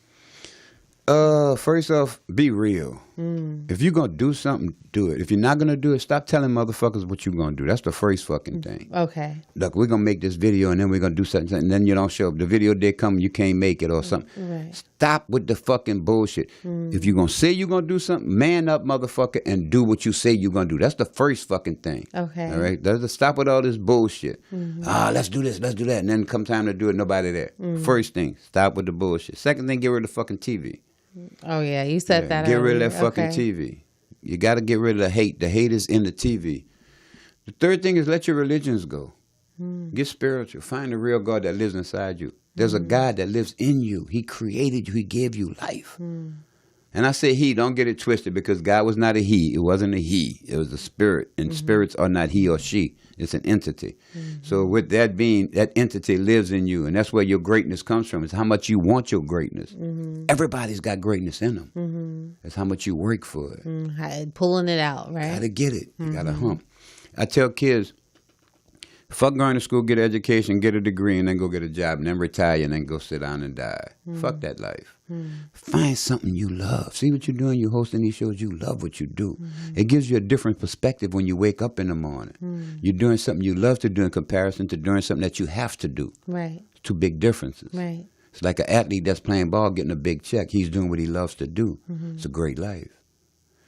First off, be real. If you're going to do something, do it. If you're not going to do it, stop telling motherfuckers what you're going to do. That's the first fucking thing. Okay. Look, we're going to make this video and then we're going to do something, and then you don't show up. The video day come, you can't make it or something. Right. Stop with the fucking bullshit. If you're going to say you're going to do something, man up, motherfucker, and do what you say you're going to do. That's the first fucking thing. Okay. All right? Stop with all this bullshit. Let's do this, let's do that. And then come time to do it, nobody there. First thing, stop with the bullshit. Second thing, get rid of the fucking TV. Oh, yeah. You said that Get earlier. rid of that fucking TV. You got to get rid of the hate. The hate is in the TV. The third thing is let your religions go. Get spiritual. Find the real God that lives inside you. There's a God that lives in you. He created you. He gave you life. And I say he, don't get it twisted, because God was not a he. It wasn't a he. It was a spirit. And spirits are not he or she. It's an entity. So with that being, that entity lives in you. And that's where your greatness comes from. It's how much you want your greatness. Everybody's got greatness in them. It's how much you work for it. Pulling it out, right? Got to get it. You got to hump. I tell kids, fuck going to school, get an education, get a degree, and then go get a job, and then retire, and then go sit down and die. Fuck that life. Find something you love. See what you're doing? You're hosting these shows. You love what you do. It gives you a different perspective when you wake up in the morning. You're doing something you love to do in comparison to doing something that you have to do. Right. Two big differences. Right. It's like an athlete that's playing ball getting a big check. He's doing what he loves to do. It's a great life.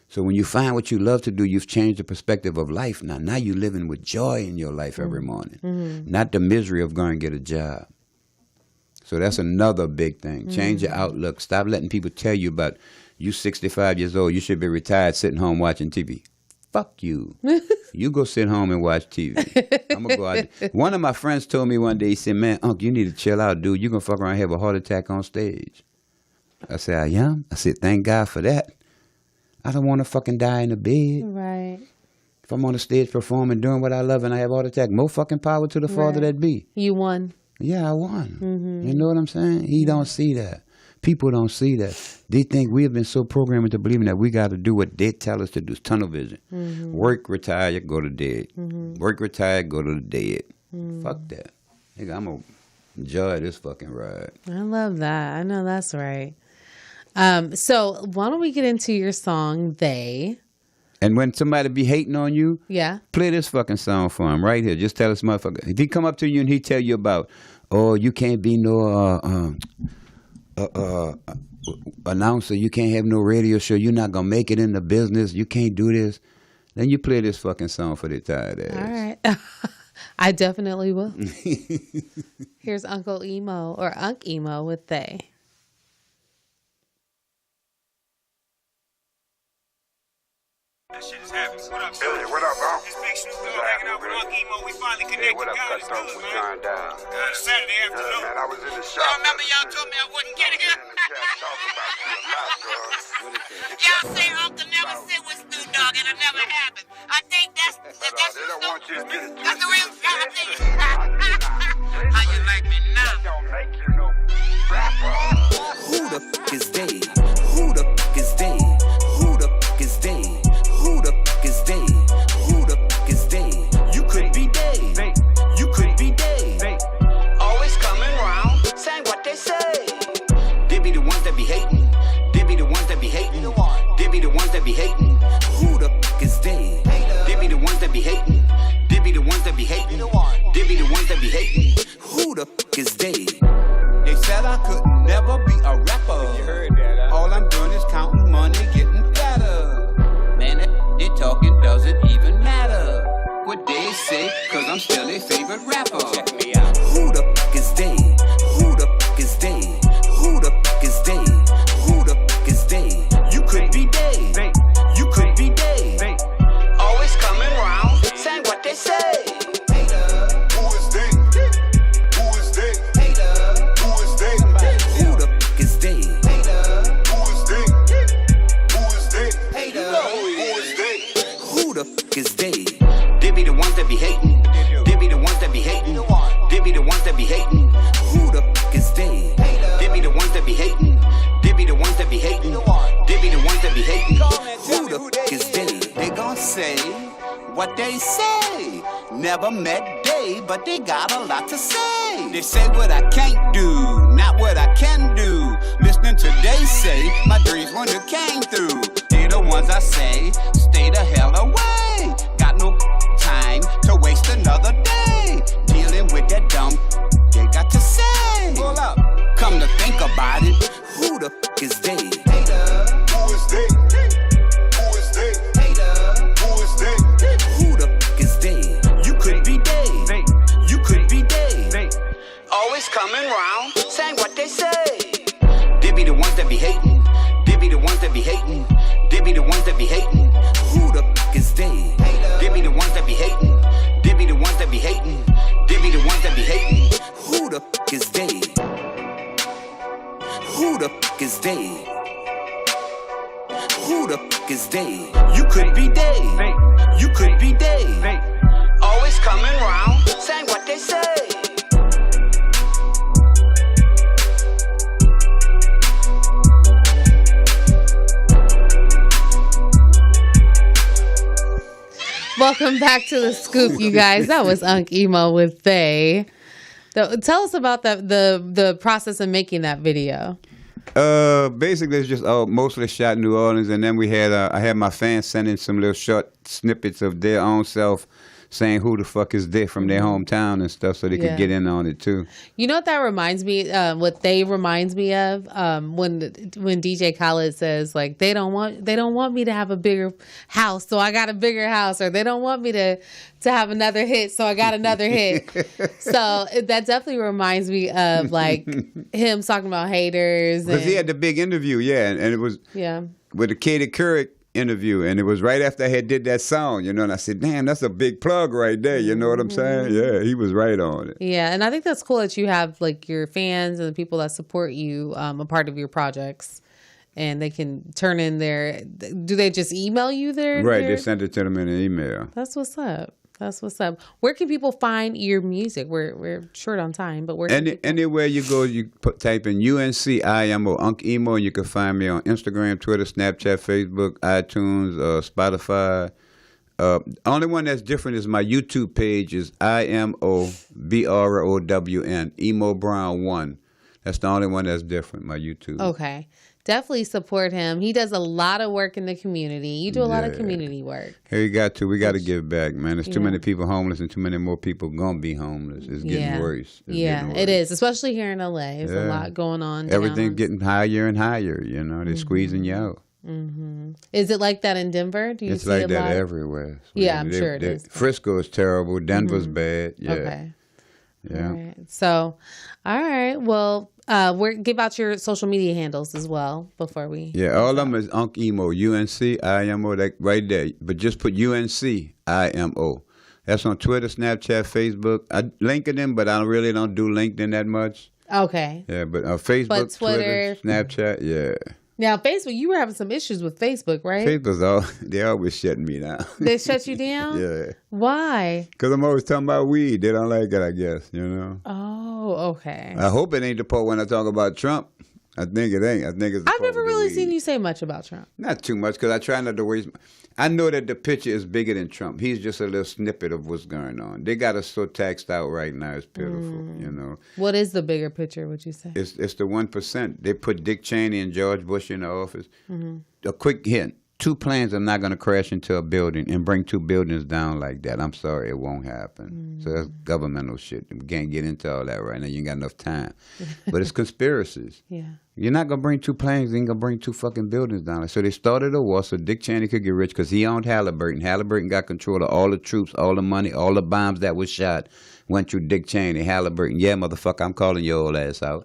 So when you find what you love to do, you've changed the perspective of life. Now you're living with joy in your life every morning, not the misery of going to get a job. So that's another big thing. Change your outlook. Stop letting people tell you about you 65 years old, you should be retired sitting home watching TV. Fuck you. You go sit home and watch TV. I'm going to go out there. One of my friends told me one day, he said, man, Unc, you need to chill out, dude. You're going to fuck around and have a heart attack on stage. I said, I am? I said, thank God for that. I don't want to fucking die in the bed. Right. If I'm on the stage performing, doing what I love, and I have a heart attack, more fucking power to the Father that be. You won. Yeah, I won. You know what I'm saying? He don't see that. People don't see that. They think we have been so programmed into believing that we got to do what they tell us to do. It's tunnel vision. Work, retire, go to dead. Work, retire, go to the dead. Fuck that. Nigga, I'm going to enjoy this fucking ride. I love that. I know that's right. So why don't we get into your song, They? And when somebody be hating on you, play this fucking song for him right here. Just tell this motherfucker. If he come up to you and he tell you about, oh, you can't be no announcer, you can't have no radio show, you're not gonna make it in the business, you can't do this, then you play this fucking song for the tired ass. All right. I definitely will. Here's Uncle Imo, or Unc Imo, with They. That shit is happening. What up, Hey, what up, bro? This big Snoop Dogg hanging out with Unc Imo. We finally connected. What up, God, it's Cutthroat? good, What's man. going down? Saturday afternoon. Man, I was in the shop. Y'all remember y'all told me I wouldn't get here? And the cat talking about you a lot, bro. Y'all say Uncle never sit with Snoop Dogg, and it never happened. I think that's They don't want you to get it that's the real twisted. thing. How you like me now? Don't make you no rapper. Who the fuck is they? Who the fuck is they? Who the fuck is they? Who the fuck is they? Who the fuck is they? You could be they. You could be they. Always coming round, saying what they say. They be the ones that be hating. They be the ones that be hating. They be the ones that be hating. Who the fuck is they? They be the ones that be hating. They be the ones that be hating. They be the ones that be hating. Who the fuck is they? They said I could never be a rapper. You heard that, huh? All I'm doing is counting money, getting fatter. Man, that they talking doesn't even matter. What they say, cause I'm still their favorite rapper. Check me out. Who the fuck is they? Who the fuck is they? Who the fuck is they? Who the fuck is they? You could be they. You could be they. Always coming round, saying what they say. Who is they? Who is they? Who is they? Who the fuck is they? Who is they? Who is they? Who is they? Who the fuck is they? They be the ones that be hating. They be the ones that be hating. They be the ones that be hating. Who the fuck is they? They be the ones that be hating. They be the ones that be hating. They be the ones that be hating. Who the fuck is they? They gon' say what they say. Never met they, but they got a lot to say. They say what I can't do, not what I can do. Listening to they say, my dreams wouldn't have came through. They the ones I say, stay the hell away. Got no time to waste another day dealing with that dumb they got to say. Hold up, come to think about it, who the fuck is they? Who is they? Who is they? Who is they? Who the fuck is they? You could be they. You could be they. Always coming round, saying what they say. They be the ones that be hating. They be the ones that be hating. They be the ones that be hating. Who the fuck is they? They be the ones that be hating. They be the ones that be hating. They be the ones that be hating. Who the fuck is they? Who the fuck is they? Who the fuck is they? You could be they. You could be they. Always coming round, saying what they say. Welcome back to the scoop, you guys. That was Unc Imo with They. Tell us about the process of making that video. Basically, it's just mostly shot in New Orleans, and then we had I had my fans send in some little short snippets of their own self saying who the fuck is they from their hometown and stuff, so they could get in on it too. You know what that reminds me? What they reminds me of when DJ Khaled says like they don't want me to have a bigger house, so I got a bigger house, or they don't want me to have another hit, so I got another hit. So that definitely reminds me of like him talking about haters. Because he had the big interview, and it was with the Katie Couric interview, and it was right after I had did that song, and I said, damn, that's a big plug right there, you know what I'm saying? Yeah, he was right on it. Yeah, and I think that's cool that you have like your fans and the people that support you a part of your projects, and they can turn in do they just email you They send it to them in an email. That's what's up. That's what's up. Where can people find your music? We're short on time, but anywhere you go, you type in UNC Imo, Unc Imo, and you can find me on Instagram, Twitter, Snapchat, Facebook, iTunes, Spotify. Only one that's different is my YouTube page is IMOBROWN, Emo Brown 1. That's the only one that's different, my YouTube. Okay. Definitely support him. He does a lot of work in the community. You do a lot of community work. Hey, we got to give back, man. There's too many people homeless, and too many more people gonna be homeless. It's getting worse. It is, especially here in LA. There's a lot going on. Everything's getting higher and higher. They're squeezing you out. Mm-hmm. Is it like that in Denver? Do you see like a that lot? Everywhere. Yeah, I'm sure it is. Frisco is terrible. Denver's bad. Yeah. Okay. Yeah. All right. So, all right. Well, give out your social media handles as well before we. Yeah, all of them is Unc Imo, UNC IMO, right there. But just put UNC IMO. That's on Twitter, Snapchat, Facebook. I LinkedIn, but I really don't do LinkedIn that much. Okay. Yeah, but Facebook, Twitter, Snapchat, yeah. Now, Facebook, you were having some issues with Facebook, right? They always shutting me down. They shut you down? Yeah. Why? Because I'm always talking about weed. They don't like it, I guess, you know. Oh, okay. I hope it ain't the part when I talk about Trump. I think it ain't. I think it's the I've part never with the really weed. seen you say much about Trump. Not too much, because I try not to waste. I know that the picture is bigger than Trump. He's just a little snippet of what's going on. They got us so taxed out right now. It's pitiful, you know. What is the bigger picture, would you say? It's the 1%. They put Dick Cheney and George Bush in the office. A quick hint. 2 planes are not going to crash into a building and bring 2 buildings down like that. I'm sorry, it won't happen. So that's governmental shit. We can't get into all that right now. You ain't got enough time. But it's conspiracies. Yeah. You're not going to bring 2 planes. You ain't going to bring 2 fucking buildings down. So they started a war so Dick Cheney could get rich because he owned Halliburton. Halliburton got control of all the troops, all the money, all the bombs that was shot went through Dick Cheney, Halliburton. Yeah, motherfucker, I'm calling your old ass out.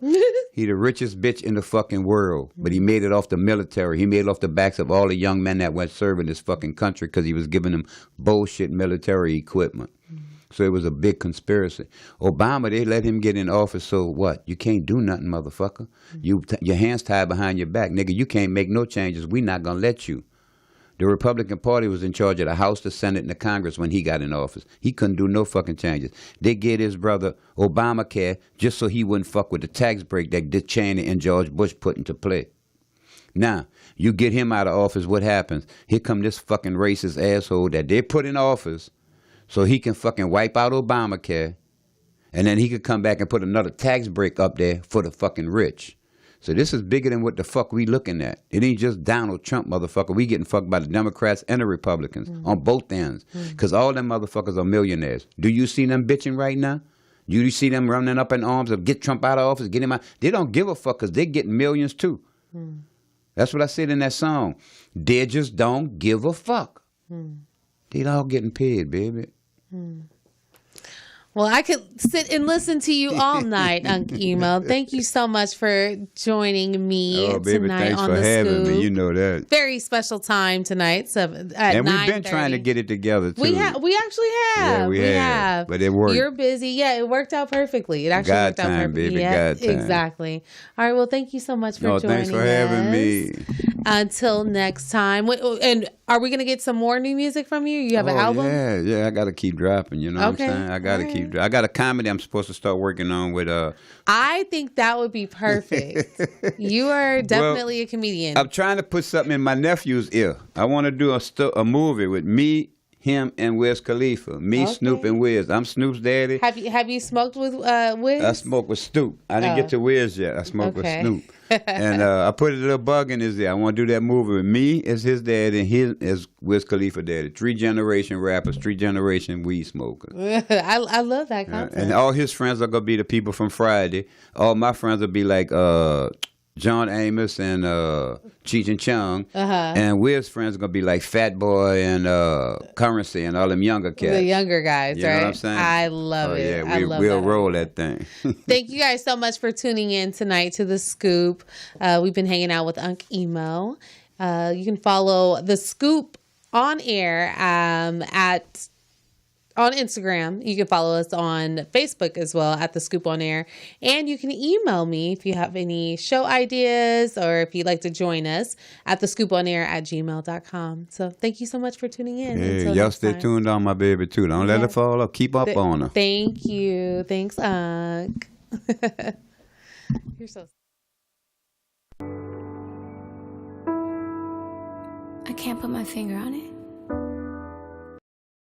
He the richest bitch in the fucking world, but he made it off the military. He made it off the backs of all the young men that went serving this fucking country because he was giving them bullshit military equipment. So it was a big conspiracy. Obama, they let him get in office, so what? You can't do nothing, motherfucker. Your hands tied behind your back. Nigga, you can't make no changes. We not going to let you. The Republican Party was in charge of the House, the Senate, and the Congress when he got in office. He couldn't do no fucking changes. They gave his brother Obamacare just so he wouldn't fuck with the tax break that Dick Cheney and George Bush put into play. Now, you get him out of office, what happens? Here come this fucking racist asshole that they put in office so he can fucking wipe out Obamacare, and then he could come back and put another tax break up there for the fucking rich. So this is bigger than what the fuck we looking at. It ain't just Donald Trump, motherfucker. We getting fucked by the Democrats and the Republicans on both ends. Because all them motherfuckers are millionaires. Do you see them bitching right now? Do you see them running up in arms of get Trump out of office, get him out? They don't give a fuck because they getting millions too. That's what I said in that song. They just don't give a fuck. They all getting paid, baby. Well, I could sit and listen to you all night, Unc Imo. Thank you so much for joining me Oh, baby, tonight thanks on for the having Scoop. me. You know that. Very special time tonight. So at And we've been 9:30. trying to get it together, too. We actually have. Yeah, we have. But it worked. You're busy. Yeah, it worked out perfectly. It actually God worked out time, perfectly. baby, Yeah, God time. exactly. All right. Well, thank you so much for No, joining thanks for having us. me. Until next time. And are we going to get some more new music from you? You have an album? Yeah, I got to keep dropping, you know Okay. what I'm saying? I got to All keep I got a comedy I'm supposed to start working on with I think that would be perfect. You are definitely a comedian. I'm trying to put something in my nephew's ear. I want to do a movie with me, him, and Wiz Khalifa. Me, Okay. Snoop, and Wiz. I'm Snoop's daddy. Have you smoked with Wiz? I smoke with Snoop. I didn't get to Wiz yet. I smoke Okay. with Snoop. And I put a little bug in his ear. I want to do that movie with me as his dad and his as Wiz Khalifa daddy. 3-generation rappers, 3-generation weed smokers. I love that concept. And all his friends are going to be the people from Friday. All my friends will be like John Amos and Cheech and Chong. And Will's friends are going to be like Fat Boy and Currency and all them younger cats. The younger guys, You right? know what I'm saying? I love it. Yeah, I love we'll that. roll that thing. Thank you guys so much for tuning in tonight to The Scoop. We've been hanging out with Unc Imo. You can follow The Scoop on air on Instagram. You can follow us on Facebook as well at The Scoop on Air. And you can email me if you have any show ideas or if you'd like to join us at thescooponair@gmail.com. So thank you so much for tuning in. Hey, Until y'all next stay time. tuned on my baby, too. Don't let her fall up. Keep up on her. Thank you. Thanks, Unc. You're so... I can't put my finger on it.